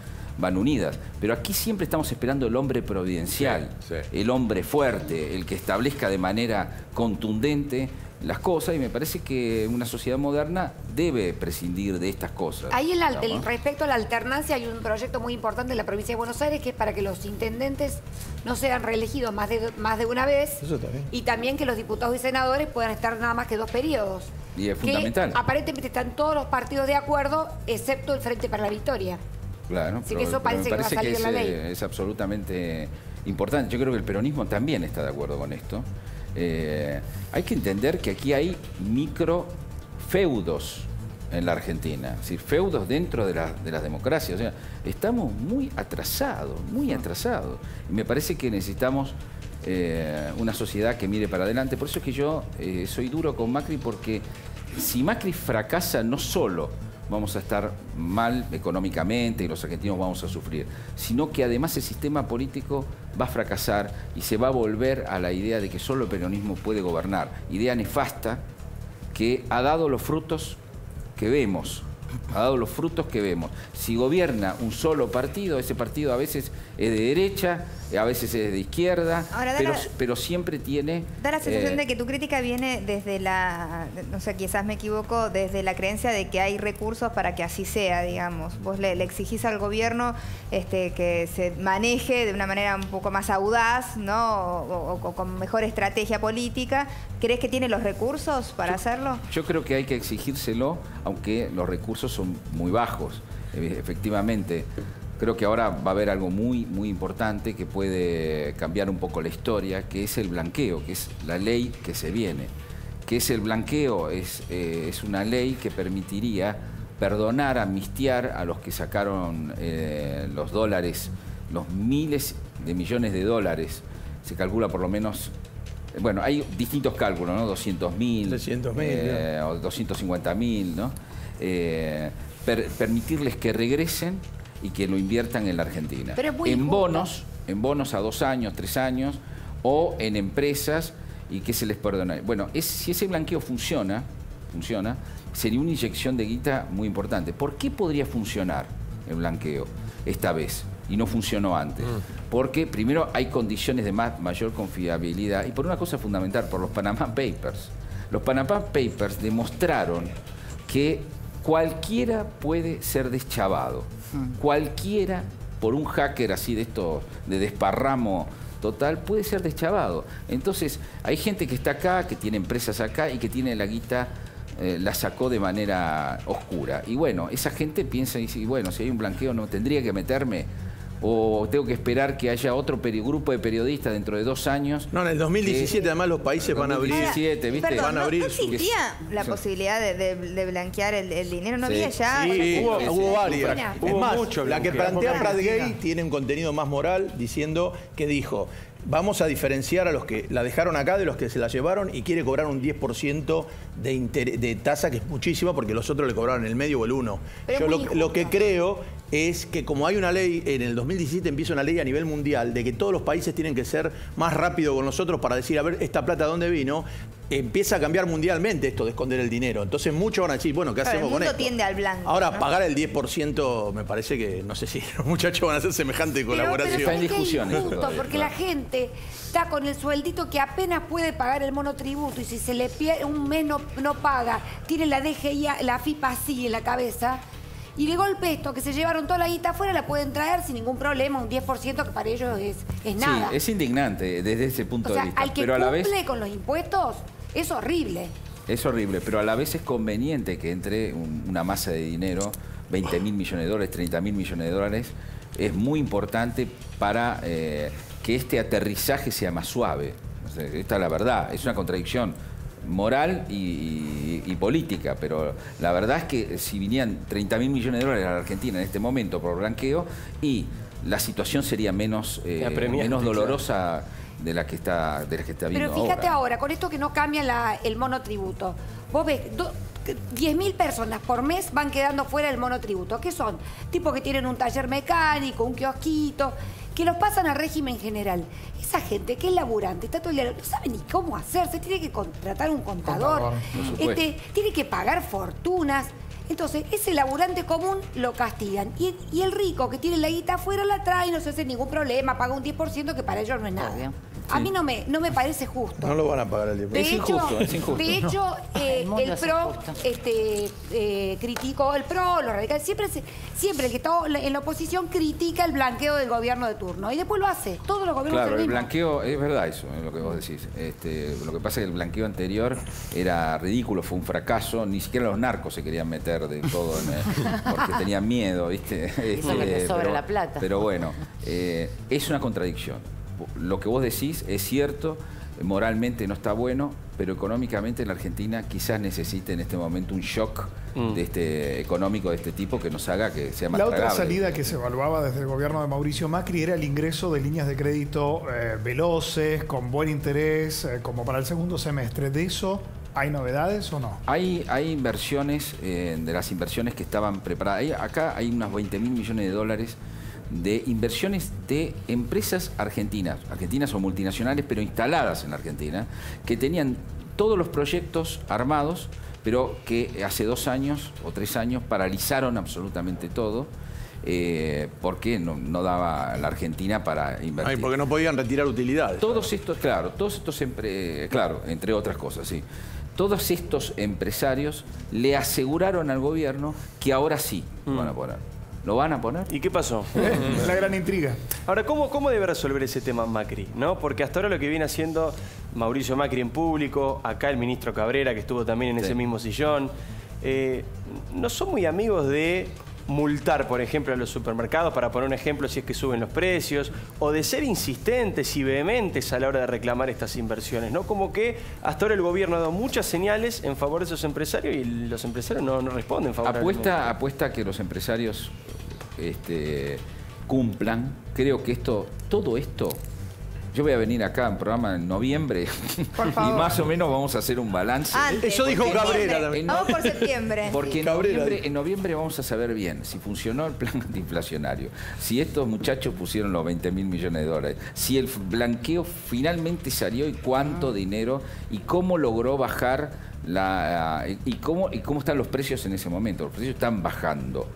[SPEAKER 2] unidas. Pero aquí siempre estamos esperando el hombre providencial, el hombre fuerte, el que establezca de manera contundente las cosas, y me parece que una sociedad moderna debe prescindir de estas cosas.
[SPEAKER 6] Ahí respecto a la alternancia hay un proyecto muy importante en la provincia de Buenos Aires que es para que los intendentes no sean reelegidos más de una vez.
[SPEAKER 5] Eso está bien.
[SPEAKER 6] Y también que los diputados y senadores puedan estar nada más que 2 periodos.
[SPEAKER 2] Y es fundamental.
[SPEAKER 6] Aparentemente están todos los partidos de acuerdo, excepto el Frente para la Victoria.
[SPEAKER 2] Claro,
[SPEAKER 6] así que eso parece que va a salir en la ley.
[SPEAKER 2] Es absolutamente importante. Yo creo que el peronismo también está de acuerdo con esto. Hay que entender que aquí hay microfeudos en la Argentina, es decir, feudos dentro de las democracias. O sea, estamos muy atrasados, muy atrasados. Y me parece que necesitamos una sociedad que mire para adelante. Por eso es que yo soy duro con Macri, porque si Macri fracasa, no solo vamos a estar mal económicamente y los argentinos vamos a sufrir, sino que además el sistema político va a fracasar y se va a volver a la idea de que solo el peronismo puede gobernar. Idea nefasta que ha dado los frutos que vemos. Ha dado los frutos que vemos. Si gobierna un solo partido, ese partido a veces es de derecha, a veces es de izquierda, ahora, pero siempre tiene...
[SPEAKER 1] Da la sensación de que tu crítica viene desde la, no sé, quizás me equivoco, desde la creencia de que hay recursos para que así sea, digamos. Vos le exigís al gobierno que se maneje de una manera un poco más audaz, ¿no? O con mejor estrategia política. ¿Crees que tiene los recursos para hacerlo?
[SPEAKER 2] Yo creo que hay que exigírselo, aunque los recursos son muy bajos, efectivamente. Creo que ahora va a haber algo muy importante que puede cambiar un poco la historia, que es el blanqueo, que es la ley que se viene. ¿Qué es el blanqueo? Es una ley que permitiría perdonar, amnistiar a los que sacaron los dólares, los miles de millones de dólares. Se calcula por lo menos... Bueno, hay distintos cálculos, ¿no? 200.000,
[SPEAKER 5] 300.000,
[SPEAKER 2] o 250.000, ¿no? Permitirles que regresen y que lo inviertan en la Argentina.
[SPEAKER 6] Pero es muy
[SPEAKER 2] en bonos a 2 años, 3 años, o en empresas y que se les perdona. Bueno, si ese blanqueo funciona, sería una inyección de guita muy importante. ¿Por qué podría funcionar el blanqueo esta vez y no funcionó antes? Porque primero hay condiciones de mayor confiabilidad y por una cosa fundamental, por los Panama Papers. Los Panama Papers demostraron que cualquiera puede ser deschavado. Cualquiera, por un hacker así de estos, de desparramo total, puede ser deschavado. Entonces, hay gente que está acá, que tiene empresas acá y que tiene la guita, la sacó de manera oscura. Y bueno, esa gente piensa y dice, bueno, si hay un blanqueo no tendría que meterme, o tengo que esperar que haya otro grupo de periodistas dentro de 2 años.
[SPEAKER 5] No, en el 2017 además los países van a abrir.
[SPEAKER 2] ¿viste?
[SPEAKER 1] Perdón,
[SPEAKER 5] van a abrir
[SPEAKER 1] ¿no existía la posibilidad de blanquear el dinero? ¿No había ya?
[SPEAKER 5] Sí, hubo varias. Es más,
[SPEAKER 3] mucho
[SPEAKER 5] la que plantea Prat Gay tiene un contenido más moral diciendo que dijo: vamos a diferenciar a los que la dejaron acá de los que se la llevaron, y quiere cobrar un 10% de tasa, que es muchísimo, porque los otros le cobraron el medio o el 1%. Yo lo que creo es que como hay una ley, en el 2017 empieza una ley a nivel mundial de que todos los países tienen que ser más rápidos con nosotros para decir, a ver, esta plata ¿de dónde vino? Empieza a cambiar mundialmente esto de esconder el dinero. Entonces muchos van a decir, bueno, ¿qué hacemos con esto?
[SPEAKER 1] El mundo tiende al blanco.
[SPEAKER 5] Ahora,
[SPEAKER 1] ¿no?
[SPEAKER 5] Pagar el 10% me parece que, no sé si los muchachos van a hacer semejante colaboración.
[SPEAKER 2] Está en discusión.
[SPEAKER 6] Porque la gente está con el sueldito que apenas puede pagar el monotributo, y si se le pierde un mes no paga, tiene la DGI, la FIPA así en la cabeza. Y de golpe esto, que se llevaron toda la guita afuera, la pueden traer sin ningún problema, un 10% que para ellos es nada.
[SPEAKER 2] Sí, es indignante desde ese punto de vista.
[SPEAKER 6] Al que
[SPEAKER 2] pero a la vez
[SPEAKER 6] cumple con los impuestos, es horrible.
[SPEAKER 2] Es horrible, pero a la vez es conveniente que entre una masa de dinero, 20.000 millones de dólares, 30.000 millones de dólares. Es muy importante para que este aterrizaje sea más suave. O sea, esta es la verdad, es una contradicción moral y política, pero la verdad es que si vinieran 30.000 millones de dólares a la Argentina en este momento por blanqueo, y la situación sería menos dolorosa de la que está viendo.
[SPEAKER 6] Pero fíjate ahora, con esto que no cambia el monotributo, vos ves 10.000 personas por mes van quedando fuera del monotributo. ¿Qué son? Tipos que tienen un taller mecánico, un kiosquito, que los pasan a régimen general. Esa gente que es laburante, está todo el día, no sabe ni cómo hacerse, tiene que contratar un contador, tiene que pagar fortunas. Entonces, ese laburante común lo castigan. Y el rico que tiene la guita afuera la trae, no se hace ningún problema, paga un 10% que para ellos no es nada. A mí no me parece justo.
[SPEAKER 5] No lo van a pagar el 10%.
[SPEAKER 6] Es
[SPEAKER 2] injusto.
[SPEAKER 6] De hecho, el PRO criticó, el PRO, los radicales, siempre el que está en la oposición critica el blanqueo del gobierno de turno. Y después lo hace. Todos los gobiernos
[SPEAKER 2] Claro,
[SPEAKER 6] hacen
[SPEAKER 2] el
[SPEAKER 6] lo mismo.
[SPEAKER 2] blanqueo, es verdad eso, es lo que vos decís. Lo que pasa es que el blanqueo anterior era ridículo, fue un fracaso. Ni siquiera los narcos se querían meter de todo porque tenían miedo, ¿viste?
[SPEAKER 8] Eso es lo que sobra la plata.
[SPEAKER 2] Pero bueno, es una contradicción. Lo que vos decís es cierto, moralmente no está bueno, pero económicamente la Argentina quizás necesite en este momento un shock económico de este tipo que nos haga que sea más
[SPEAKER 7] La otra
[SPEAKER 2] tragable.
[SPEAKER 7] salida que se evaluaba desde el gobierno de Mauricio Macri era el ingreso de líneas de crédito veloces, con buen interés, como para el segundo semestre. ¿De eso hay novedades o no?
[SPEAKER 2] Hay inversiones, de las inversiones que estaban preparadas. Acá hay unos 20.000 millones de dólares de inversiones de empresas argentinas o multinacionales, pero instaladas en la Argentina, que tenían todos los proyectos armados, pero que hace 2 años o 3 años paralizaron absolutamente todo, porque no daba la Argentina para invertir.
[SPEAKER 5] Ay, porque no podían retirar utilidades.
[SPEAKER 2] Todos estos, entre otras cosas, sí. Todos estos empresarios le aseguraron al gobierno que ahora sí lo van a poner. ¿Lo van a poner?
[SPEAKER 3] ¿Y qué pasó?
[SPEAKER 7] La gran intriga.
[SPEAKER 3] Ahora, ¿cómo debe resolver ese tema Macri? ¿No? Porque hasta ahora lo que viene haciendo Mauricio Macri en público, acá el ministro Cabrera, que estuvo también en ese mismo sillón, no son muy amigos de multar, por ejemplo, a los supermercados, para poner un ejemplo, si es que suben los precios, o de ser insistentes y vehementes a la hora de reclamar estas inversiones, ¿no? Como que hasta ahora el gobierno ha dado muchas señales en favor de esos empresarios y los empresarios no responden favorablemente.
[SPEAKER 2] Apuesta que los empresarios cumplan. Creo que todo esto, yo voy a venir acá en programa en noviembre y más o menos vamos a hacer un balance.
[SPEAKER 5] Eso dijo Cabrera también.
[SPEAKER 1] Vamos por septiembre.
[SPEAKER 2] Porque en noviembre vamos a saber bien si funcionó el plan antiinflacionario, si estos muchachos pusieron los 20.000 millones de dólares, si el blanqueo finalmente salió y cuánto dinero y cómo logró bajar y cómo están los precios en ese momento. Los precios están bajando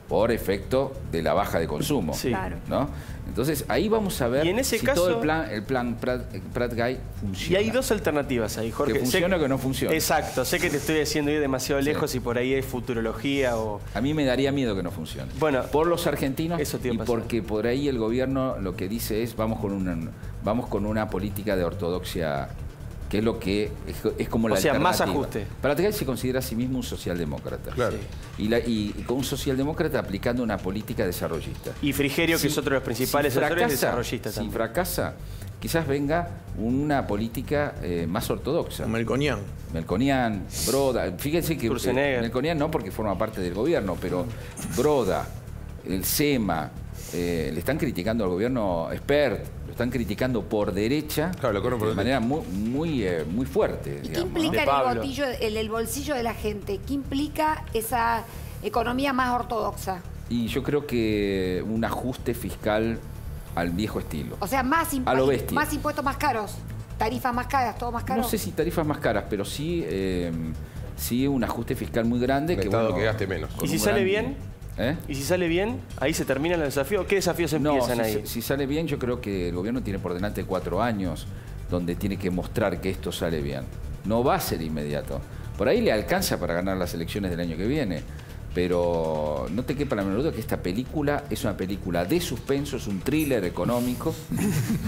[SPEAKER 2] por efecto de la baja de consumo.
[SPEAKER 3] Sí.
[SPEAKER 1] Claro.
[SPEAKER 2] ¿No? Entonces ahí vamos a ver
[SPEAKER 3] Y en ese
[SPEAKER 2] si
[SPEAKER 3] caso,
[SPEAKER 2] todo el plan Prat-Gay funciona.
[SPEAKER 3] Y hay 2 alternativas ahí, Jorge.
[SPEAKER 2] Que funcione o que no funcione.
[SPEAKER 3] Exacto. Sé que te estoy haciendo ir demasiado lejos y por ahí es futurología o...
[SPEAKER 2] A mí me daría miedo que no funcione.
[SPEAKER 3] Bueno,
[SPEAKER 2] por los argentinos
[SPEAKER 3] eso te iba a
[SPEAKER 2] y
[SPEAKER 3] pasar.
[SPEAKER 2] porque por ahí el gobierno lo que dice es vamos con una política de ortodoxia, que es lo que es como la alternativa.
[SPEAKER 3] más ajuste.
[SPEAKER 2] Prat-Gay se considera a sí mismo un socialdemócrata.
[SPEAKER 4] Claro.
[SPEAKER 2] Sí. Y con un socialdemócrata aplicando una política desarrollista.
[SPEAKER 3] Y Frigerio, que es otro de los principales asesores desarrollistas
[SPEAKER 2] si
[SPEAKER 3] también.
[SPEAKER 2] fracasa, quizás venga una política más ortodoxa.
[SPEAKER 5] Melconian.
[SPEAKER 2] Melconian, Broda. Fíjense que
[SPEAKER 3] Sturzenegger.
[SPEAKER 2] Melconian no porque forma parte del gobierno, pero Broda, el SEMA, le están criticando al gobierno Expert, lo están criticando por derecha,
[SPEAKER 4] Claro, lo corren por
[SPEAKER 2] de manera muy fuerte.
[SPEAKER 6] ¿Y qué
[SPEAKER 2] digamos,
[SPEAKER 6] implica
[SPEAKER 3] ¿no?
[SPEAKER 6] el bolsillo de la gente? ¿Qué implica esa economía más ortodoxa?
[SPEAKER 2] Y yo creo que un ajuste fiscal al viejo estilo.
[SPEAKER 6] O sea, más
[SPEAKER 2] A lo bestia.
[SPEAKER 6] más impuestos más caros, tarifas más caras, todo más caro.
[SPEAKER 2] No sé si tarifas más caras, pero sí un ajuste fiscal muy grande.
[SPEAKER 4] Un Estado que gaste menos.
[SPEAKER 2] con
[SPEAKER 3] ¿Y si
[SPEAKER 2] un
[SPEAKER 3] sale
[SPEAKER 2] gran-
[SPEAKER 3] bien?
[SPEAKER 2] ¿Eh?
[SPEAKER 3] ¿Y si sale bien, ahí se terminan los desafíos? ¿Qué desafíos
[SPEAKER 2] No,
[SPEAKER 3] empiezan ahí?
[SPEAKER 2] si sale bien, yo creo que el gobierno tiene por delante 4 años donde tiene que mostrar que esto sale bien. No va a ser inmediato. Por ahí le alcanza para ganar las elecciones del año que viene. Pero no te quepa la menor duda que esta película es una película de suspenso, es un thriller económico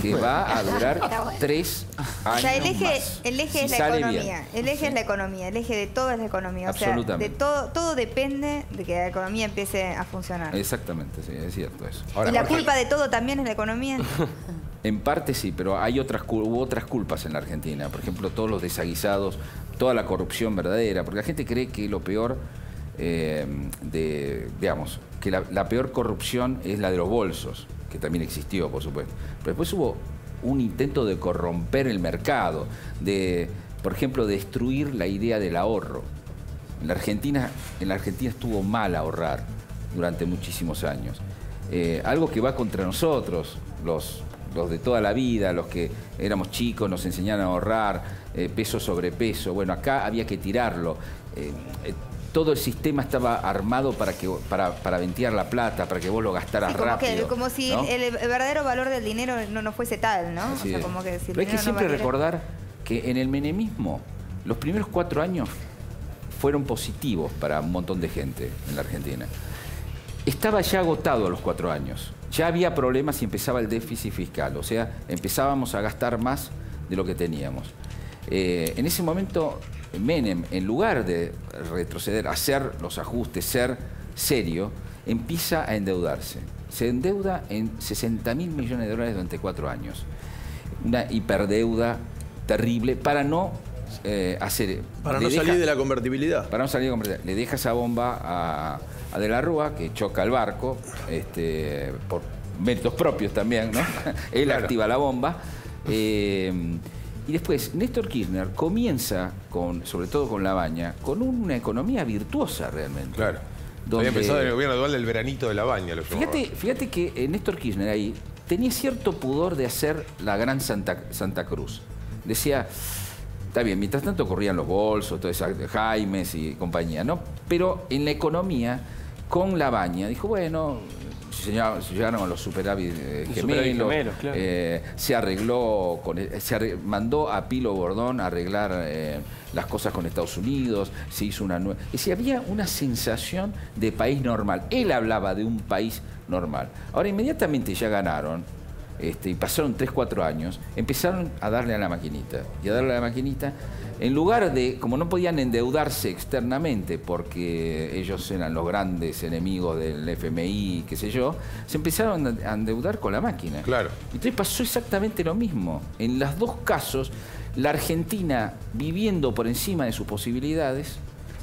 [SPEAKER 2] que va a durar 3 años
[SPEAKER 1] O sea, el eje
[SPEAKER 2] más.
[SPEAKER 1] es
[SPEAKER 2] Si
[SPEAKER 1] la
[SPEAKER 2] sale
[SPEAKER 1] economía.
[SPEAKER 2] bien.
[SPEAKER 1] El eje es la economía. El eje de todo es la economía. O sea,
[SPEAKER 2] Absolutamente.
[SPEAKER 1] de todo depende de que la economía empiece a funcionar.
[SPEAKER 2] Exactamente, sí, es cierto eso.
[SPEAKER 4] Ahora,
[SPEAKER 1] ¿Y la
[SPEAKER 4] Jorge,
[SPEAKER 1] culpa de todo también es la economía?
[SPEAKER 2] En parte sí, pero hay hubo otras culpas en la Argentina. Por ejemplo, todos los desaguisados, toda la corrupción verdadera. Porque la gente cree que lo peor, digamos, que la peor corrupción es la de los bolsos, que también existió, por supuesto. Pero después hubo un intento de corromper el mercado, de, por ejemplo, destruir la idea del ahorro. En la Argentina estuvo mal ahorrar durante muchísimos años. algo que va contra nosotros, los de toda la vida, los que éramos chicos, nos enseñaron a ahorrar, peso sobre peso. Bueno, acá había que tirarlo. Todo el sistema estaba armado para ventear la plata, para que vos lo gastaras rápido.
[SPEAKER 1] Como si, ¿no?, el verdadero valor del dinero no fuese tal, ¿no?
[SPEAKER 2] Así
[SPEAKER 1] o sea, como que si
[SPEAKER 2] pero hay que siempre recordar que en el menemismo los primeros 4 años fueron positivos para un montón de gente en la Argentina. Estaba ya agotado a los 4 años. Ya había problemas y empezaba el déficit fiscal. O sea, empezábamos a gastar más de lo que teníamos. En ese momento, Menem, en lugar de retroceder, hacer los ajustes, ser serio, empieza a endeudarse. Se endeuda en 60.000 millones de dólares durante 4 años. Una hiperdeuda terrible para no hacer...
[SPEAKER 5] Para no salir de la convertibilidad.
[SPEAKER 2] Para no salir de la convertibilidad. Le deja esa bomba a De la Rúa, que choca el barco, por méritos propios también, ¿no? Él activa la bomba. Y después, Néstor Kirchner comienza, sobre todo con Labaña, con una economía virtuosa realmente.
[SPEAKER 4] Claro. Había empezado en el gobierno dual del veranito de Labaña.
[SPEAKER 2] Fíjate que Néstor Kirchner ahí tenía cierto pudor de hacer la gran Santa Cruz. Decía... Está bien, mientras tanto corrían los bolsos, todo eso, Jaimes y compañía, ¿no? Pero en la economía, con Labaña, dijo, bueno, se llegaron a los superávit gemelos, claro. Se arregló, mandó a Pilo Bordón a arreglar las cosas con Estados Unidos, se hizo una nueva... Es decir, había una sensación de país normal. Él hablaba de un país normal. Ahora, inmediatamente ya ganaron, y pasaron 3, 4 años, empezaron a darle a la maquinita. Y a darle a la maquinita, en lugar de, como no podían endeudarse externamente, porque ellos eran los grandes enemigos del FMI, qué sé yo, se empezaron a endeudar con la máquina.
[SPEAKER 4] Claro.
[SPEAKER 2] Entonces pasó exactamente lo mismo. En los 2 casos, la Argentina viviendo por encima de sus posibilidades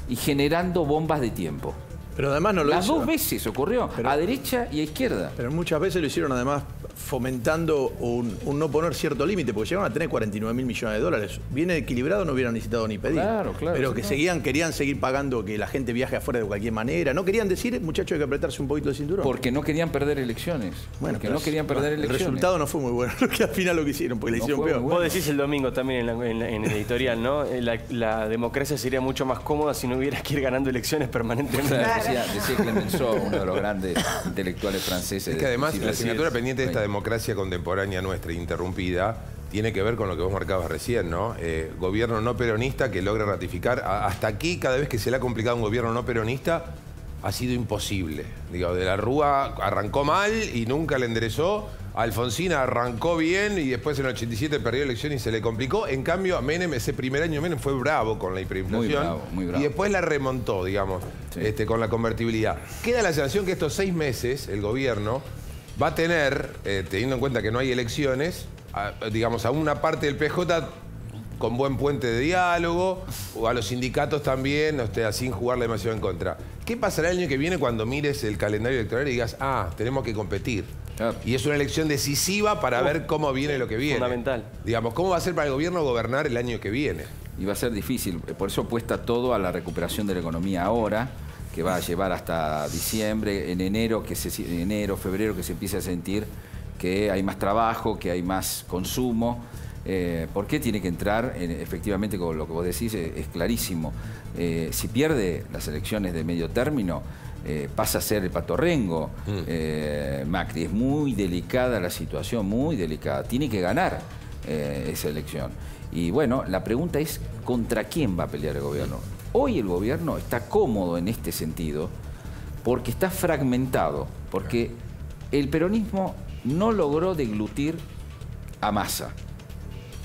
[SPEAKER 2] y generando bombas de tiempo.
[SPEAKER 5] Pero además no lo
[SPEAKER 2] Las
[SPEAKER 5] hizo.
[SPEAKER 2] 2 veces ocurrió, a derecha y a izquierda.
[SPEAKER 5] Pero muchas veces lo hicieron además fomentando un no poner cierto límite, porque llegaron a tener 49.000 millones de dólares. Bien equilibrado no hubieran necesitado ni pedir.
[SPEAKER 2] Claro,
[SPEAKER 5] pero que querían seguir pagando que la gente viaje afuera de cualquier manera. No querían decir, muchachos, hay que apretarse un poquito el cinturón.
[SPEAKER 2] Porque no querían perder elecciones.
[SPEAKER 5] Bueno,
[SPEAKER 2] porque no querían perder elecciones.
[SPEAKER 5] El resultado no fue muy bueno, que al final lo que hicieron, porque le hicieron peor.
[SPEAKER 3] Vos decís el domingo también en el editorial, ¿no? La democracia sería mucho más cómoda si no hubiera que ir ganando elecciones permanentemente.
[SPEAKER 2] Decía Clemenceau, uno de los grandes intelectuales franceses.
[SPEAKER 4] Es que además la asignatura pendiente de esta democracia contemporánea nuestra, interrumpida, tiene que ver con lo que vos marcabas recién, ¿no? Gobierno no peronista que logra ratificar. Hasta aquí, cada vez que se le ha complicado un gobierno no peronista, ha sido imposible. Digo, De la Rúa arrancó mal y nunca le enderezó. Alfonsín arrancó bien y después en el 87 perdió la elección y se le complicó. En cambio, a Menem, ese primer año Menem fue bravo con la hiperinflación.
[SPEAKER 2] Muy bravo.
[SPEAKER 4] Y después la remontó, digamos, sí, con la convertibilidad. Queda la sensación que estos 6 meses el gobierno va a tener, teniendo en cuenta que no hay elecciones, digamos, a una parte del PJ con buen puente de diálogo, o a los sindicatos también, sin jugarle demasiado en contra. ¿Qué pasará el año que viene cuando mires el calendario electoral y digas, tenemos que competir? Claro. Y es una elección decisiva para ver cómo viene lo que viene.
[SPEAKER 3] Fundamental.
[SPEAKER 4] Digamos, ¿cómo va a ser para el gobierno gobernar el año que viene?
[SPEAKER 2] Y va a ser difícil. Por eso apuesta todo a la recuperación de la economía ahora, que va a llevar hasta diciembre, en enero, febrero, que se empiece a sentir que hay más trabajo, que hay más consumo. ¿Por qué tiene que entrar? Efectivamente, con lo que vos decís, es clarísimo. Si pierde las elecciones de medio término, pasa a ser el patorrengo. Macri, es muy delicada la situación, muy delicada. Tiene que ganar esa elección. Y bueno, la pregunta es, ¿contra quién va a pelear el gobierno? Hoy el gobierno está cómodo en este sentido porque está fragmentado, porque el peronismo no logró deglutir a Massa.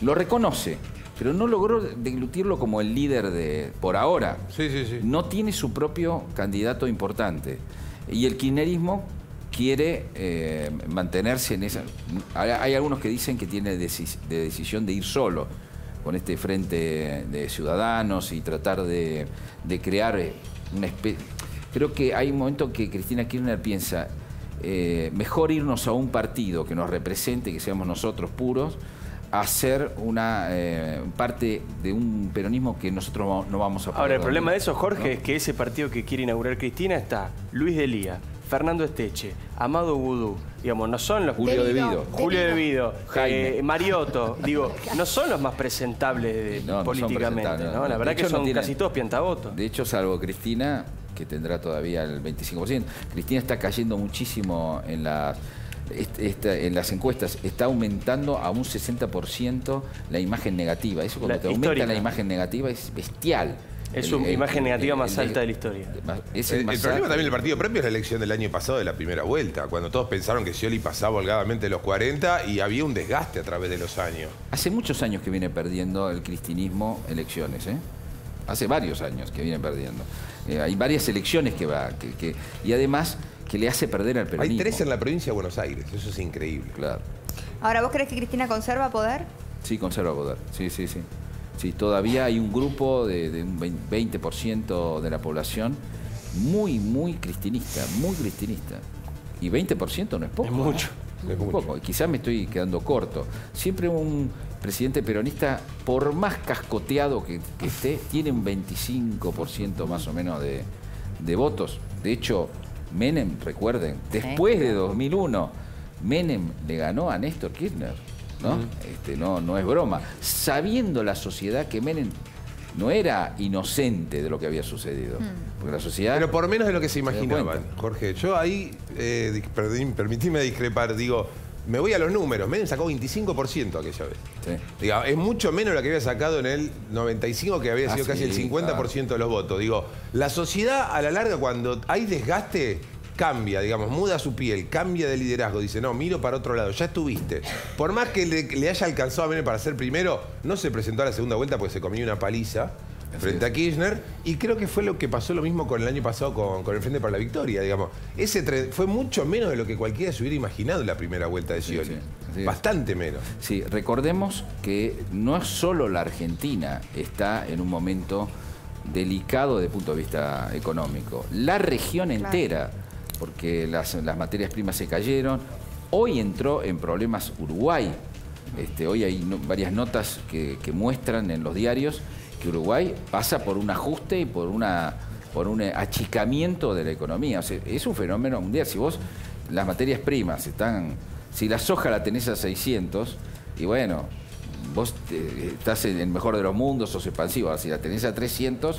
[SPEAKER 2] Lo reconoce, pero no logró deglutirlo como el líder por ahora.
[SPEAKER 4] Sí.
[SPEAKER 2] No tiene su propio candidato importante. Y el kirchnerismo quiere mantenerse en esa... Hay algunos que dicen que tiene decisión de ir solo con este frente de ciudadanos y tratar de crear una especie... Creo que hay un momento que Cristina Kirchner piensa, mejor irnos a un partido que nos represente, que seamos nosotros puros, a ser una parte de un peronismo que nosotros no vamos a poder.
[SPEAKER 3] Ahora, el problema de eso, Jorge, es que ese partido que quiere inaugurar Cristina está Luis Delía, Fernando Esteche, Amado Vudú, digamos, no son los...
[SPEAKER 2] Julio Devido.
[SPEAKER 3] Julio Devido,
[SPEAKER 2] Jaime.
[SPEAKER 3] Mariotto, digo, no son los más presentables políticamente, ¿no? La verdad que son casi todos piantavotos.
[SPEAKER 2] De hecho, salvo Cristina, que tendrá todavía el 25%. Cristina está cayendo muchísimo en las encuestas, está aumentando a un 60% la imagen negativa. Eso cuando te aumenta la imagen negativa es bestial.
[SPEAKER 3] Es su imagen negativa más alta de la historia.
[SPEAKER 4] El problema también del partido propio es la elección del año pasado de la primera vuelta, cuando todos pensaron que Scioli pasaba holgadamente los 40 y había un desgaste a través de los años.
[SPEAKER 2] Hace muchos años que viene perdiendo el cristinismo elecciones, ¿eh? Hace varios años que viene perdiendo. Hay varias elecciones que va, y además que le hace perder al peronismo.
[SPEAKER 4] Hay 3 en la provincia de Buenos Aires, eso es increíble.
[SPEAKER 2] Claro.
[SPEAKER 1] Ahora, ¿vos crees que Cristina conserva poder?
[SPEAKER 2] Sí, conserva poder, sí. Sí, todavía hay un grupo de un 20% de la población muy cristinista, Y 20% no es poco.
[SPEAKER 3] Es mucho.
[SPEAKER 2] Es poco. Quizás me estoy quedando corto. Siempre un presidente peronista, por más cascoteado que esté, tiene un 25% más o menos de votos. De hecho, Menem, recuerden, después de 2001, Menem le ganó a Néstor Kirchner. ¿No? No es broma. Sabiendo la sociedad que Menem no era inocente de lo que había sucedido. Porque la sociedad...
[SPEAKER 4] Pero por menos de lo que se imaginaban, Jorge. Yo ahí, permitime discrepar, digo, me voy a los números. Menem sacó 25% aquella vez. Sí. Digo, es mucho menos lo que había sacado en el 95, que había sido casi el 50% de los votos. Digo, la sociedad a la larga, cuando hay desgaste, cambia, digamos, muda su piel, cambia de liderazgo, dice, no, miro para otro lado, ya estuviste. Por más que le haya alcanzado a Menem para ser primero, no se presentó a la segunda vuelta porque se comió una paliza frente a Kirchner, y creo que fue lo que pasó lo mismo con el año pasado con el Frente para la Victoria, digamos. Ese fue mucho menos de lo que cualquiera se hubiera imaginado en la primera vuelta de Scioli. Bastante menos.
[SPEAKER 2] Sí, recordemos que no solo la Argentina está en un momento delicado desde el punto de vista económico, la región entera, porque las materias primas se cayeron. Hoy entró en problemas Uruguay. Hoy hay varias notas que muestran en los diarios que Uruguay pasa por un ajuste y por un achicamiento de la economía. O sea, es un fenómeno mundial. Si vos, las materias primas están... Si la soja la tenés a 600, y bueno, vos estás en el mejor de los mundos, sos expansivo. Ahora, si la tenés a 300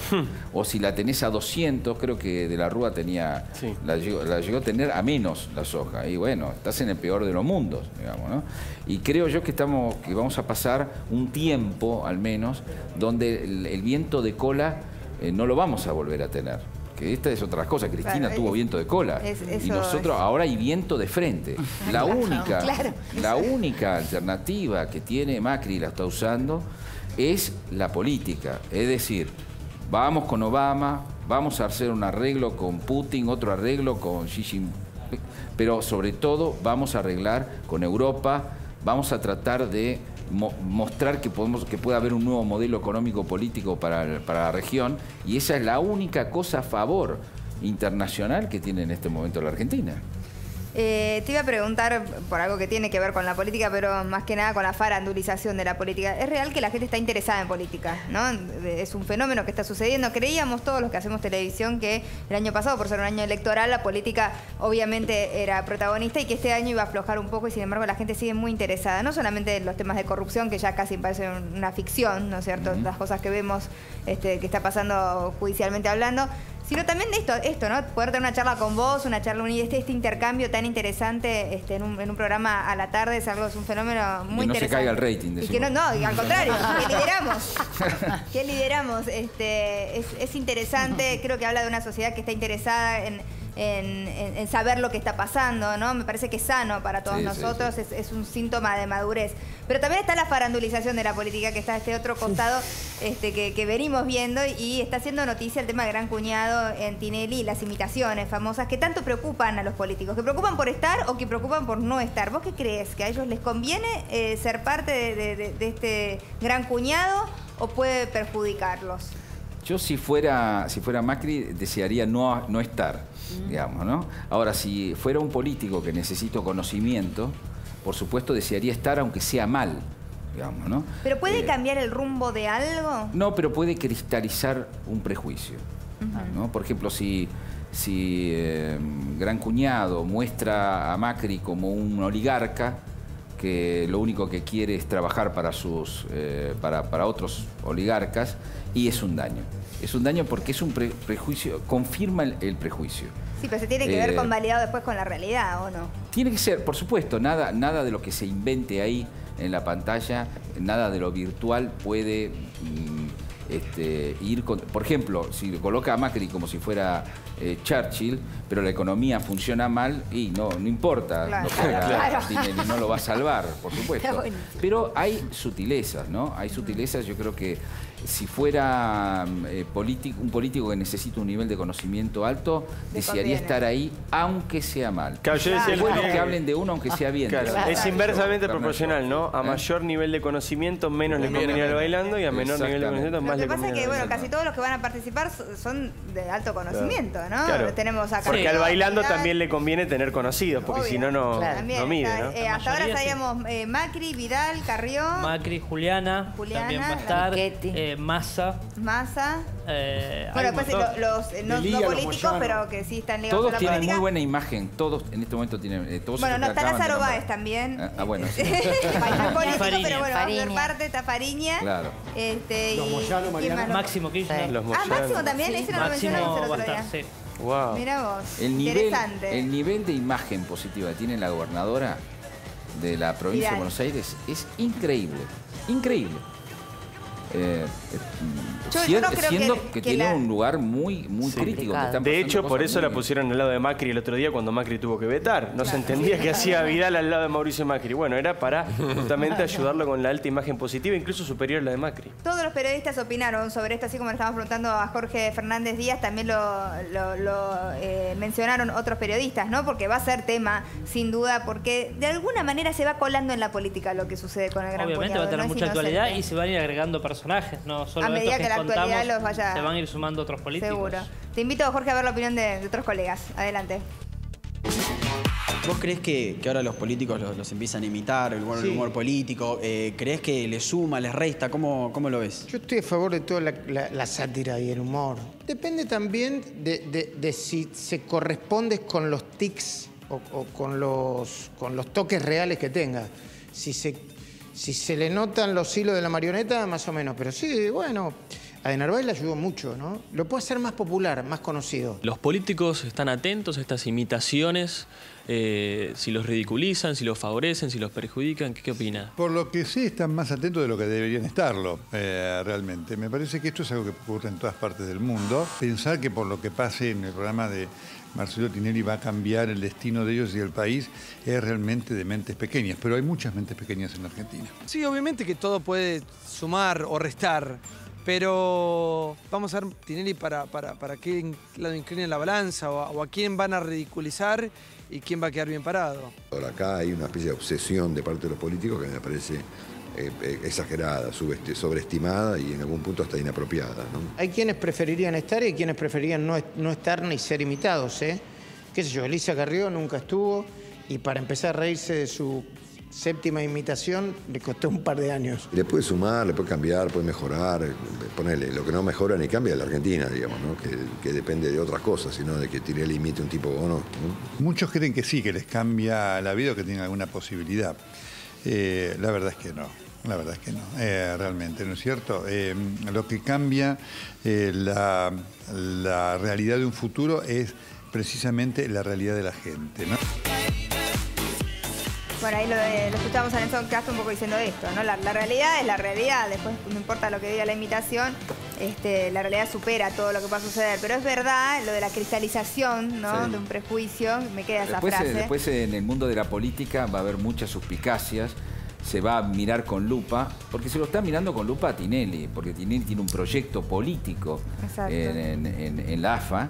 [SPEAKER 2] o si la tenés a 200, creo que De la Rúa tenía, la llegó a tener a menos la soja. Y bueno, estás en el peor de los mundos, digamos, ¿no? Y creo yo que vamos a pasar un tiempo, al menos, donde el viento de cola no lo vamos a volver a tener. Que esta es otra cosa. Cristina tuvo viento de cola. Y nosotros ahora hay viento de frente. La única alternativa que tiene Macri, y la está usando, es la política. Es decir, vamos con Obama, vamos a hacer un arreglo con Putin, otro arreglo con Xi Jinping, pero sobre todo vamos a arreglar con Europa, vamos a tratar de mostrar que puede haber un nuevo modelo económico político para la región, y esa es la única cosa a favor internacional que tiene en este momento la Argentina.
[SPEAKER 1] Te iba a preguntar por algo que tiene que ver con la política, pero más que nada con la farandulización de la política. ¿Es real que la gente está interesada en política, ¿no? Es un fenómeno que está sucediendo. Creíamos todos los que hacemos televisión que el año pasado, por ser un año electoral, la política obviamente era protagonista y que este año iba a aflojar un poco, y sin embargo la gente sigue muy interesada. No solamente en los temas de corrupción, que ya casi parecen una ficción, ¿no es cierto? Las cosas que vemos que está pasando judicialmente hablando, sino también de esto, ¿no? Poder tener una charla con vos, este intercambio tan interesante en un programa a la tarde es un fenómeno muy interesante.
[SPEAKER 2] Que no se caiga el rating.
[SPEAKER 1] Y que no, al contrario, que lideramos. Es interesante, creo que habla de una sociedad que está interesada en saber lo que está pasando, ¿no? Me parece que es sano para todos nosotros, es un síntoma de madurez. Pero también está la farandulización de la política, que está este otro costado que venimos viendo, y está haciendo noticia el tema de Gran Cuñado en Tinelli y las imitaciones famosas que tanto preocupan a los políticos, que preocupan por estar o que preocupan por no estar. ¿Vos qué crees? ¿Que a ellos les conviene ser parte de este Gran Cuñado o puede perjudicarlos?
[SPEAKER 2] Yo si fuera Macri desearía no estar, digamos, ¿no? Ahora, si fuera un político que necesito conocimiento, por supuesto desearía estar aunque sea mal, digamos, ¿no?
[SPEAKER 1] ¿Pero puede cambiar el rumbo de algo?
[SPEAKER 2] No, pero puede cristalizar un prejuicio, ¿no? Por ejemplo, si si Gran Cuñado muestra a Macri como un oligarca que lo único que quiere es trabajar para para otros oligarcas, y es un daño. Es un daño porque es un prejuicio, confirma el prejuicio.
[SPEAKER 1] Sí, pero se tiene que ver convalidado después con la realidad, ¿o no?
[SPEAKER 2] Tiene que ser, por supuesto, nada de lo que se invente ahí en la pantalla, nada de lo virtual puede ir con... Por ejemplo, si coloca a Macri como si fuera Churchill, pero la economía funciona mal, y no importa,
[SPEAKER 1] claro.
[SPEAKER 2] Tinelli no lo va a salvar, por supuesto. Pero hay sutilezas, ¿no? Hay sutilezas, yo creo que si fuera un político que necesita un nivel de conocimiento alto, desearía estar ahí, aunque sea mal.
[SPEAKER 3] Claro, yo decía,
[SPEAKER 2] es bueno que hablen de uno, aunque sea bien.
[SPEAKER 3] Claro. Es inversamente proporcional, ¿no? A mayor nivel de conocimiento, menos le conviene al bailando, y a menor nivel de conocimiento, más le conviene.
[SPEAKER 1] Lo que pasa es que, bueno, casi todos los que van a participar son de alto conocimiento, ¿no?
[SPEAKER 3] Claro.
[SPEAKER 1] Tenemos acá.
[SPEAKER 3] Porque al bailando también le conviene tener conocidos, porque si no, no mide, ¿no?
[SPEAKER 1] Hasta ahora sabíamos Macri, Vidal, Carrió.
[SPEAKER 9] Macri, Juliana también va a estar. Massa.
[SPEAKER 1] Bueno, después los no políticos, pero que sí están ligados a la política.
[SPEAKER 2] Todos tienen muy buena imagen, todos en este momento tienen...
[SPEAKER 1] Bueno, no está Lázaro Báez también.
[SPEAKER 2] Bueno, sí.
[SPEAKER 1] Baila político, pero bueno,
[SPEAKER 8] Fariña.
[SPEAKER 1] va a ser parte, está Fariña.
[SPEAKER 2] Claro.
[SPEAKER 10] Los Moyano, Mariana.
[SPEAKER 9] Máximo Kirchner.
[SPEAKER 3] Los Moyano.
[SPEAKER 1] Máximo también, ese no lo mencionamos el
[SPEAKER 9] Máximo va
[SPEAKER 1] otro
[SPEAKER 9] a
[SPEAKER 1] día.
[SPEAKER 9] estar, sí.
[SPEAKER 3] Wow.
[SPEAKER 1] Mirá vos,
[SPEAKER 2] El
[SPEAKER 1] interesante.
[SPEAKER 2] nivel de imagen positiva que tiene la gobernadora de la provincia de Buenos Aires es increíble. Increíble.
[SPEAKER 1] Yo no creo
[SPEAKER 2] siendo que tiene
[SPEAKER 1] la...
[SPEAKER 2] un lugar muy crítico.
[SPEAKER 3] De hecho, por eso la pusieron al lado de Macri el otro día cuando Macri tuvo que vetar. No se entendía qué hacía Vidal al lado de Mauricio Macri. Bueno, era para justamente ayudarlo con la alta imagen positiva, incluso superior a la de Macri.
[SPEAKER 1] Todos los periodistas opinaron sobre esto, así como le estábamos preguntando a Jorge Fernández Díaz, también lo mencionaron otros periodistas, ¿no? Porque va a ser tema, sin duda, porque de alguna manera se va colando en la política lo que sucede con el Gran Cuñado.
[SPEAKER 9] Obviamente va a tener
[SPEAKER 1] ¿no?
[SPEAKER 9] mucha actualidad y se van a ir agregando personajes, no solo
[SPEAKER 1] a medida
[SPEAKER 9] estos
[SPEAKER 1] que la
[SPEAKER 9] contamos,
[SPEAKER 1] actualidad los vaya...
[SPEAKER 9] se van a ir sumando otros políticos.
[SPEAKER 1] Seguro. Te invito, Jorge, a ver la opinión de otros colegas. Adelante.
[SPEAKER 11] ¿Vos creés que ahora los políticos los empiezan a imitar, el humor político? ¿Creés que les suma, les resta? ¿Cómo lo ves?
[SPEAKER 10] Yo estoy a favor de toda la sátira y el humor. Depende también de si se corresponde con los tics o con los toques reales que tenga. Si se le notan los hilos de la marioneta, más o menos. Pero sí, bueno, a De Narváez le ayudó mucho, ¿no? Lo puede hacer más popular, más conocido.
[SPEAKER 12] Los políticos están atentos a estas imitaciones, si los ridiculizan, si los favorecen, si los perjudican. ¿Qué opina?
[SPEAKER 13] Por lo que sí están más atentos de lo que deberían estarlo, realmente. Me parece que esto es algo que ocurre en todas partes del mundo. Pensar que por lo que pase en el programa de Marcelo Tinelli va a cambiar el destino de ellos y del país es realmente de mentes pequeñas, pero hay muchas mentes pequeñas en la Argentina.
[SPEAKER 14] Sí, obviamente que todo puede sumar o restar, pero vamos a ver Tinelli para qué lado inclina la balanza o a quién van a ridiculizar y quién va a quedar bien parado.
[SPEAKER 15] Ahora acá hay una especie de obsesión de parte de los políticos que me parece exagerada, sobreestimada y en algún punto hasta inapropiada, ¿no?
[SPEAKER 10] Hay quienes preferirían estar y hay quienes preferirían no estar ni ser imitados, ¿eh? Qué sé yo, Elisa Carrió nunca estuvo y para empezar a reírse de su séptima imitación le costó un par de años.
[SPEAKER 15] Le puede sumar, le puede cambiar, puede mejorar, ponerle lo que no mejora ni cambia es la Argentina, digamos, ¿no? Que depende de otras cosas, sino de que Tinelli imite un tipo o no.
[SPEAKER 13] Muchos creen que sí, que les cambia la vida o que tienen alguna posibilidad. La verdad es que no. La verdad es que no, realmente, ¿no es cierto? Lo que cambia la realidad de un futuro es precisamente la realidad de la gente, ¿no?
[SPEAKER 1] Bueno, ahí lo escuchamos a Nelson Castro un poco diciendo esto, ¿no? La realidad es la realidad, después no importa lo que diga la imitación, la realidad supera todo lo que va a suceder. Pero es verdad lo de la cristalización, ¿no? Sí. De un prejuicio, me queda esa frase.
[SPEAKER 2] Después en el mundo de la política va a haber muchas suspicacias, se va a mirar con lupa, porque se lo está mirando con lupa a Tinelli, porque Tinelli tiene un proyecto político en la AFA,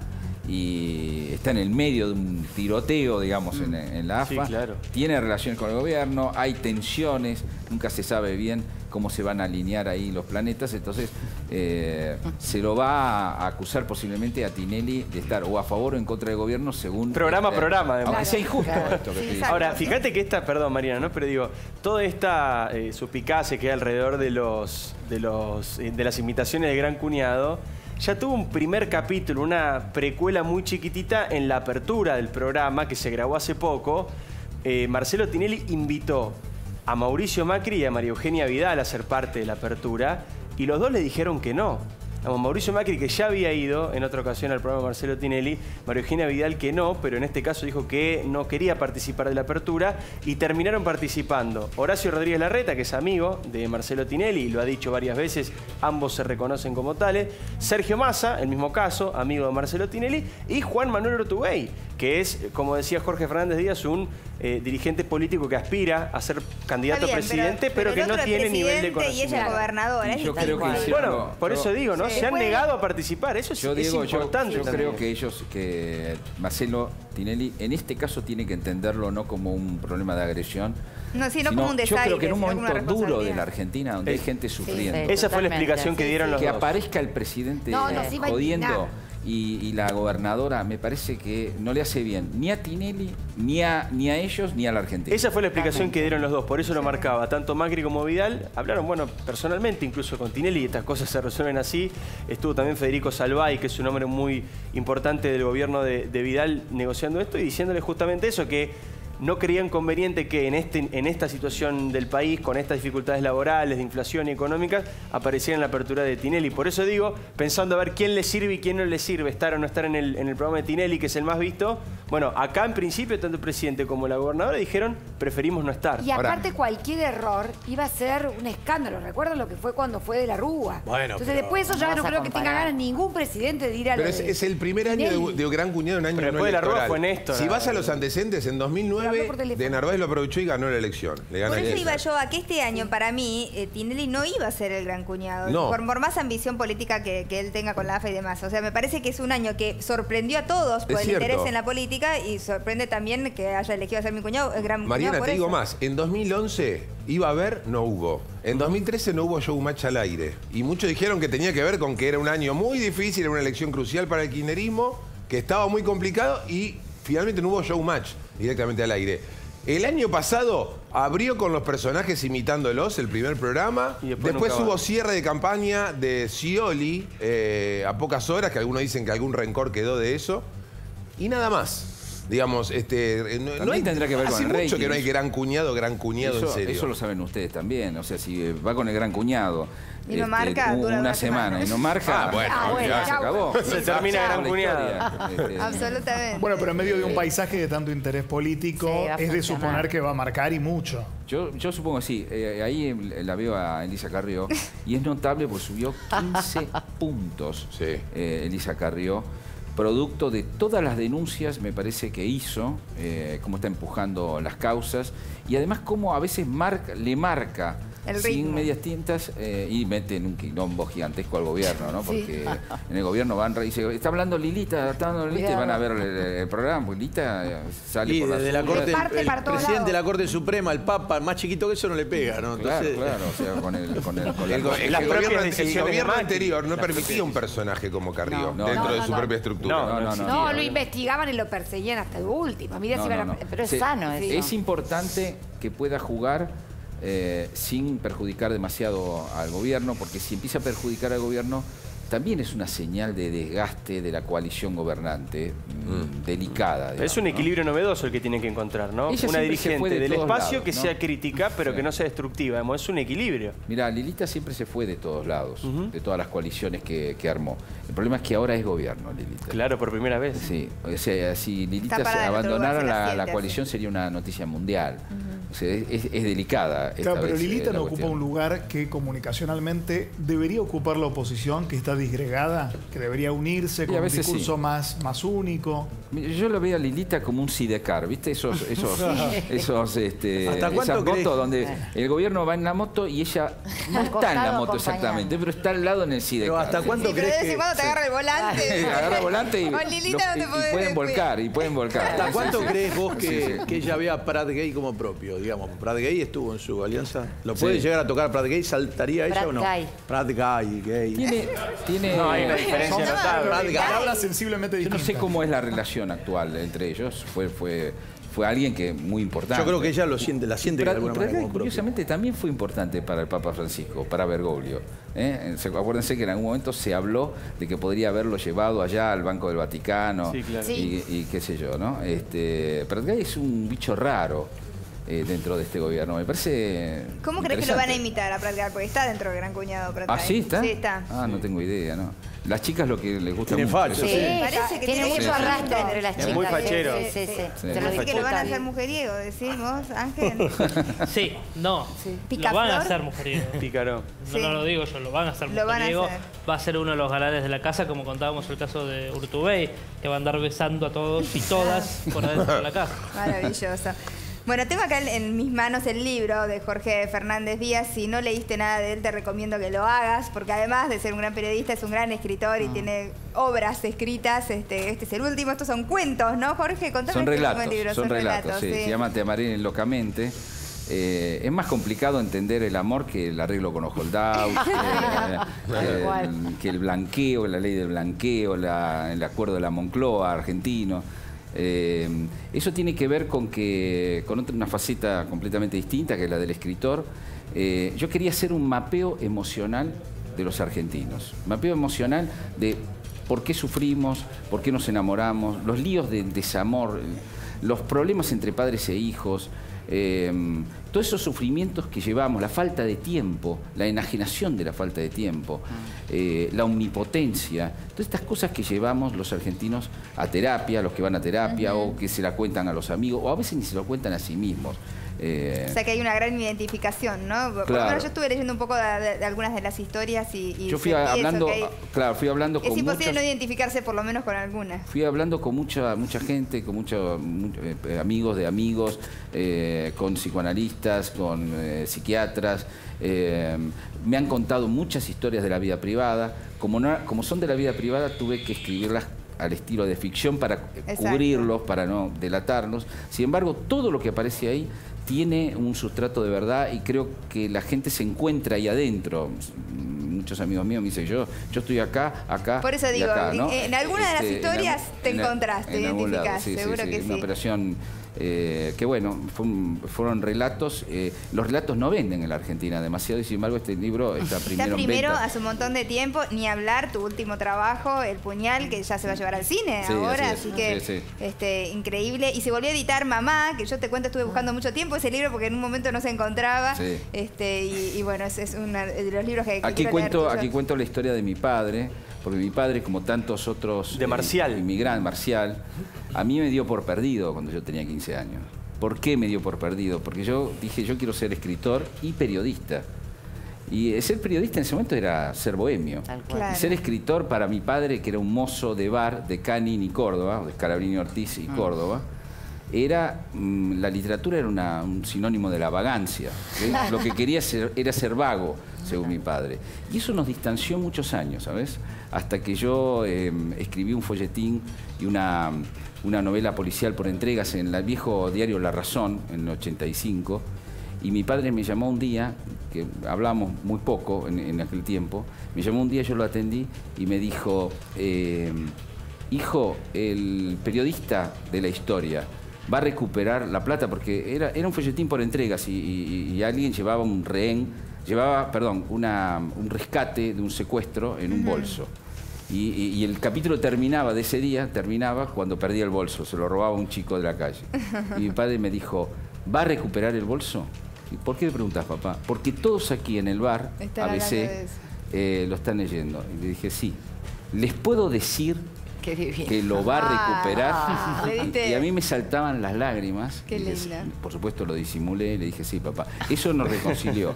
[SPEAKER 2] y está en el medio de un tiroteo, digamos, en la AFA. Sí, claro. Tiene relaciones con el gobierno, hay tensiones, nunca se sabe bien cómo se van a alinear ahí los planetas, entonces se lo va a acusar posiblemente a Tinelli de estar o a favor o en contra del gobierno según...
[SPEAKER 3] Programa, además.
[SPEAKER 2] Aunque sea injusto esto que
[SPEAKER 3] sí, ahora, fíjate que perdón Mariana, ¿no? Pero digo, toda esta suspicacia que hay alrededor de las imitaciones de Gran Cuñado ya tuvo un primer capítulo, una precuela muy chiquitita en la apertura del programa que se grabó hace poco. Marcelo Tinelli invitó a Mauricio Macri y a María Eugenia Vidal a ser parte de la apertura y los dos le dijeron que no. Mauricio Macri, que ya había ido en otra ocasión al programa Marcelo Tinelli, María Eugenia Vidal que no, pero en este caso dijo que no quería participar de la apertura y terminaron participando Horacio Rodríguez Larreta, que es amigo de Marcelo Tinelli y lo ha dicho varias veces, ambos se reconocen como tales, Sergio Massa, el mismo caso, amigo de Marcelo Tinelli, y Juan Manuel Ortubey, que es, como decía Jorge Fernández Díaz, un dirigente político que aspira a ser candidato a presidente, pero que no tiene nivel de conocimiento.
[SPEAKER 1] Y ella es gobernadora.
[SPEAKER 2] Yo creo que
[SPEAKER 3] bueno, por eso digo, ¿no? Se han negado a participar. Eso es importante.
[SPEAKER 2] Yo creo que Marcelo Tinelli, en este caso, tiene que entenderlo no como un problema de agresión,
[SPEAKER 1] sino como un desaire.
[SPEAKER 2] Yo creo que en un momento duro de la Argentina, donde hay gente sufriendo.
[SPEAKER 3] Esa fue la explicación que dieron los dos.
[SPEAKER 2] Que aparezca el presidente jodiendo y la gobernadora, me parece que no le hace bien ni a Tinelli, ni a ellos, ni a la Argentina.
[SPEAKER 3] Esa fue la explicación que dieron los dos, por eso lo marcaba. Tanto Macri como Vidal hablaron, bueno, personalmente, incluso con Tinelli, y estas cosas se resuelven así. Estuvo también Federico Salvay, que es un hombre muy importante del gobierno de Vidal, negociando esto y diciéndole justamente eso, que no creían conveniente que en esta situación del país, con estas dificultades laborales, de inflación y económicas, apareciera en la apertura de Tinelli. Por eso digo, pensando a ver quién le sirve y quién no le sirve estar o no estar en el programa de Tinelli, que es el más visto. Bueno, acá en principio, tanto el presidente como la gobernadora dijeron, preferimos no estar.
[SPEAKER 6] Y aparte, cualquier error iba a ser un escándalo. ¿Recuerdan lo que fue cuando fue de la Rúa? Bueno, entonces después eso ya no creo que tenga ganas ningún presidente de ir a
[SPEAKER 4] Pero es el primer año de Gran Cuñado, un año
[SPEAKER 3] pero después de la Rúa fue Néstor.
[SPEAKER 4] Si vas a los antecedentes, en 2009, de Narváez lo aprovechó y ganó la elección.
[SPEAKER 1] Por eso iba yo a que este año, para mí, Tinelli no iba a ser el Gran Cuñado.
[SPEAKER 4] No.
[SPEAKER 1] Por más ambición política que él tenga con la AFA y demás. O sea, me parece que es un año que sorprendió a todos por el interés en la política y sorprende también que haya elegido a ser mi cuñado, el Gran Cuñado.
[SPEAKER 4] Mariana, te digo más. En 2011 iba a haber, no hubo. En 2013 no hubo showmatch al aire. Y muchos dijeron que tenía que ver con que era un año muy difícil, era una elección crucial para el kirchnerismo, que estaba muy complicado y finalmente no hubo showmatch directamente al aire. El año pasado abrió con los personajes imitándolos, el primer programa. Y después hubo cierre de campaña de Scioli a pocas horas, que algunos dicen que algún rencor quedó de eso. Y nada más. Digamos, no hay, tendrá que ver con el rating. Hace mucho que no hay gran cuñado en serio.
[SPEAKER 2] Eso lo saben ustedes también. O sea, si va con el gran cuñado
[SPEAKER 1] y no marca,
[SPEAKER 2] una semana y no marca, ya se acabó.
[SPEAKER 3] Se termina Gran Cuñado.
[SPEAKER 1] Absolutamente.
[SPEAKER 7] Bueno, pero en medio de un paisaje de tanto interés político, es de suponer que va a marcar y mucho.
[SPEAKER 2] Yo supongo que sí. Ahí la veo a Elisa Carrió y es notable porque subió 15 puntos Elisa Carrió. Producto de todas las denuncias, me parece que hizo, cómo está empujando las causas y además cómo a veces le marca sin medias tintas y mete en un quilombo gigantesco al gobierno, ¿no? Porque en el gobierno van y dice, está hablando Lilita, y van a ver el programa, porque Lilita sale
[SPEAKER 5] y
[SPEAKER 2] por
[SPEAKER 5] desde la corte, el presidente de la Corte Suprema, el Papa, más chiquito que eso no le pega, ¿no? Entonces,
[SPEAKER 2] claro, o sea, con el
[SPEAKER 4] el gobierno anterior no permitía un personaje como Carrió dentro de su propia estructura.
[SPEAKER 6] No, lo investigaban y lo perseguían hasta el último. Mira si pero es sano eso.
[SPEAKER 2] Es importante que pueda jugar sin perjudicar demasiado al gobierno, porque si empieza a perjudicar al gobierno, también es una señal de desgaste de la coalición gobernante, delicada. Digamos,
[SPEAKER 3] es un equilibrio novedoso el que tienen que encontrar, ¿no? Una dirigente del espacio que sea crítica, pero que no sea destructiva. Es un equilibrio.
[SPEAKER 2] Mirá, Lilita siempre se fue de todos lados, de todas las coaliciones que armó. El problema es que ahora es gobierno, Lilita.
[SPEAKER 3] Claro, por primera vez.
[SPEAKER 2] Sí, o sea, si Lilita abandonara la coalición sería una noticia mundial. O sea, es delicada.
[SPEAKER 7] Claro, pero Lilita no ocupa un lugar que comunicacionalmente debería ocupar la oposición, que está disgregada, que debería unirse con un discurso más único.
[SPEAKER 2] Yo lo veo a Lilita como un sidecar, ¿viste? Esas motos donde el gobierno va en la moto y ella no está en la moto exactamente, pero está al lado en el sidecar.
[SPEAKER 5] Pero ¿hasta cuánto crees que...?
[SPEAKER 1] de vez en cuando te agarra el volante.
[SPEAKER 2] Agarra el volante y,
[SPEAKER 1] con Lilita no te podés
[SPEAKER 2] pueden volcar.
[SPEAKER 5] ¿Hasta cuánto crees vos que ella vea a Prat Gay como propio? Digamos, Prat Gay estuvo en su alianza. ¿Lo puede llegar a tocar Prat Gay? ¿Saltaría ella o no? Prat Gay, gay.
[SPEAKER 3] No, hay una diferencia notable.
[SPEAKER 7] Palabras sensiblemente distintas.
[SPEAKER 2] Yo no sé cómo es la relación actual entre ellos. Fue fue alguien que muy importante.
[SPEAKER 5] Yo creo que ella la siente de alguna manera.
[SPEAKER 2] Curiosamente también fue importante para el Papa Francisco, para Bergoglio. Acuérdense que en algún momento se habló de que podría haberlo llevado allá al Banco del Vaticano,
[SPEAKER 3] sí, claro.
[SPEAKER 2] y qué sé yo, ¿no? Pratgay es un bicho raro dentro de este gobierno. Me parece.
[SPEAKER 1] ¿Cómo crees que lo van a imitar a Pratgay? Porque está dentro del Gran Cuñado Pratgay.
[SPEAKER 2] ¿Ah, sí está?
[SPEAKER 1] Sí, está.
[SPEAKER 2] Ah, no tengo idea, ¿no? Las chicas lo que les gusta mucho.
[SPEAKER 8] Facho,
[SPEAKER 1] sí. Parece que
[SPEAKER 8] tiene mucho arrastre entre las chicas.
[SPEAKER 3] Es muy fachero.
[SPEAKER 1] Sí. Parece que lo van a hacer mujeriego, decimos, Ángel.
[SPEAKER 9] Sí, no. Lo van a hacer mujeriego.
[SPEAKER 3] Pícaro.
[SPEAKER 9] No lo digo yo, lo van a hacer mujeriego. Va a ser uno de los galanes de la casa, como contábamos el caso de Urtubey, que va a andar besando a todos y todas por adentro de la casa.
[SPEAKER 1] Maravilloso. Bueno, tengo acá en mis manos el libro de Jorge Fernández Díaz. Si no leíste nada de él, te recomiendo que lo hagas, porque además de ser un gran periodista, es un gran escritor y tiene obras escritas. Este es el último. Estos son cuentos, ¿no, Jorge? Contame
[SPEAKER 2] Son relatos,
[SPEAKER 1] el libro.
[SPEAKER 2] son relatos, sí. Se llama Te amaré locamente. Es más complicado entender el amor que el arreglo con Ojoldau, que el blanqueo, la ley del blanqueo, el acuerdo de la Moncloa argentino. Eso tiene que ver con una faceta completamente distinta, que es la del escritor. Yo quería hacer un mapeo emocional de los argentinos. Mapeo emocional de por qué sufrimos, por qué nos enamoramos, los líos del desamor, los problemas entre padres e hijos, todos esos sufrimientos que llevamos, la falta de tiempo, la enajenación de la falta de tiempo, la omnipotencia, todas estas cosas que llevamos los argentinos a terapia, los que van a terapia, o que se la cuentan a los amigos, o a veces ni se lo cuentan a sí mismos.
[SPEAKER 1] O sea que hay una gran identificación, ¿no? Por lo menos yo estuve leyendo un poco de algunas de las historias y
[SPEAKER 2] yo fui hablando, fui hablando con
[SPEAKER 1] es imposible no identificarse por lo menos con algunas.
[SPEAKER 2] Fui hablando con mucha gente, con muchos amigos de amigos, con psicoanalistas, con psiquiatras. Me han contado muchas historias de la vida privada. Como son de la vida privada, tuve que escribirlas al estilo de ficción para cubrirlos, para no delatarlos. Sin embargo, todo lo que aparece ahí tiene un sustrato de verdad y creo que la gente se encuentra ahí adentro. Muchos amigos míos me dicen, yo estoy acá.
[SPEAKER 1] Por eso digo,
[SPEAKER 2] acá, ¿no?
[SPEAKER 1] En alguna de las historias te encontraste, te identificaste, seguro que sí.
[SPEAKER 2] Una operación que bueno, fueron relatos. Los relatos no venden en la Argentina demasiado y sin embargo este libro está primero en venta.
[SPEAKER 1] Hace un montón de tiempo, ni hablar, tu último trabajo, El Puñal, que ya se va a llevar al cine ahora, así que increíble. Y se volvió a editar Mamá, que yo te cuento, estuve buscando mucho tiempo ese libro porque en un momento no se encontraba. Y bueno, es uno de los libros que
[SPEAKER 2] aquí cuento la historia de mi padre, porque mi padre, como tantos otros inmigrantes, Marcial, a mí me dio por perdido cuando yo tenía 15 años. ¿Por qué me dio por perdido? Porque yo dije, yo quiero ser escritor y periodista. Y ser periodista en ese momento era ser bohemio.
[SPEAKER 1] Claro.
[SPEAKER 2] Y ser escritor para mi padre, que era un mozo de bar de Canin y Córdoba, de Scalabrini Ortiz y Córdoba, la literatura era un sinónimo de la vagancia. Lo que quería era ser vago, según mi padre. Y eso nos distanció muchos años, ¿sabes? Hasta que yo escribí un folletín y una novela policial por entregas en el viejo diario La Razón, en el 85, y mi padre me llamó un día, que hablábamos muy poco en aquel tiempo, me llamó un día, yo lo atendí y me dijo, hijo, el periodista de la historia va a recuperar la plata, porque era un folletín por entregas y alguien llevaba un rescate de un secuestro en un bolso. Y el capítulo de ese día terminaba cuando perdía el bolso, se lo robaba un chico de la calle. Y mi padre me dijo, ¿va a recuperar el bolso? ¿Y por qué me preguntas, papá? Porque todos aquí en el bar, ABC, lo están leyendo. Y le dije, sí, les puedo decir que lo va a recuperar. Y a mí me saltaban las lágrimas.
[SPEAKER 1] Qué linda.
[SPEAKER 2] Por supuesto lo disimulé y le dije, sí, papá. Eso nos reconcilió.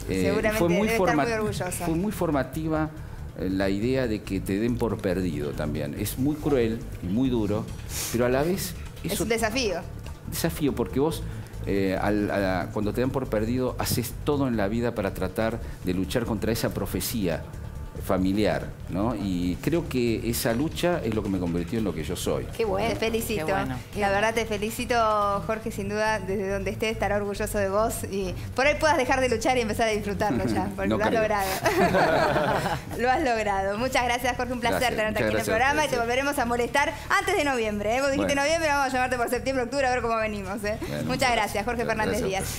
[SPEAKER 1] Seguramente
[SPEAKER 2] fue muy
[SPEAKER 1] orgullosa.
[SPEAKER 2] Fue muy formativa la idea de que te den por perdido también. Es muy cruel y muy duro, pero a la vez...
[SPEAKER 1] Es un desafío.
[SPEAKER 2] Desafío, porque vos... cuando te dan por perdido, haces todo en la vida para tratar de luchar contra esa profecía familiar, ¿no? Y creo que esa lucha es lo que me convirtió en lo que yo soy.
[SPEAKER 1] Qué bueno, te felicito.
[SPEAKER 8] Qué bueno.
[SPEAKER 1] La verdad te felicito, Jorge, sin duda, desde donde estés estará orgulloso de vos y por ahí puedas dejar de luchar y empezar a disfrutarlo ya, porque
[SPEAKER 2] No
[SPEAKER 1] lo has
[SPEAKER 2] creo.
[SPEAKER 1] logrado. Lo has logrado. Muchas gracias, Jorge, un placer
[SPEAKER 2] Gracias,
[SPEAKER 1] tenerte aquí en el
[SPEAKER 2] muchas
[SPEAKER 1] programa
[SPEAKER 2] gracias.
[SPEAKER 1] y te volveremos a molestar antes de noviembre. Vos dijiste
[SPEAKER 2] Bueno.
[SPEAKER 1] noviembre, vamos a llamarte por septiembre, octubre, a ver cómo venimos.
[SPEAKER 2] Bueno,
[SPEAKER 1] muchas gracias, Jorge
[SPEAKER 2] gracias.
[SPEAKER 1] Fernández
[SPEAKER 2] Gracias a
[SPEAKER 1] Díaz.
[SPEAKER 2] ustedes.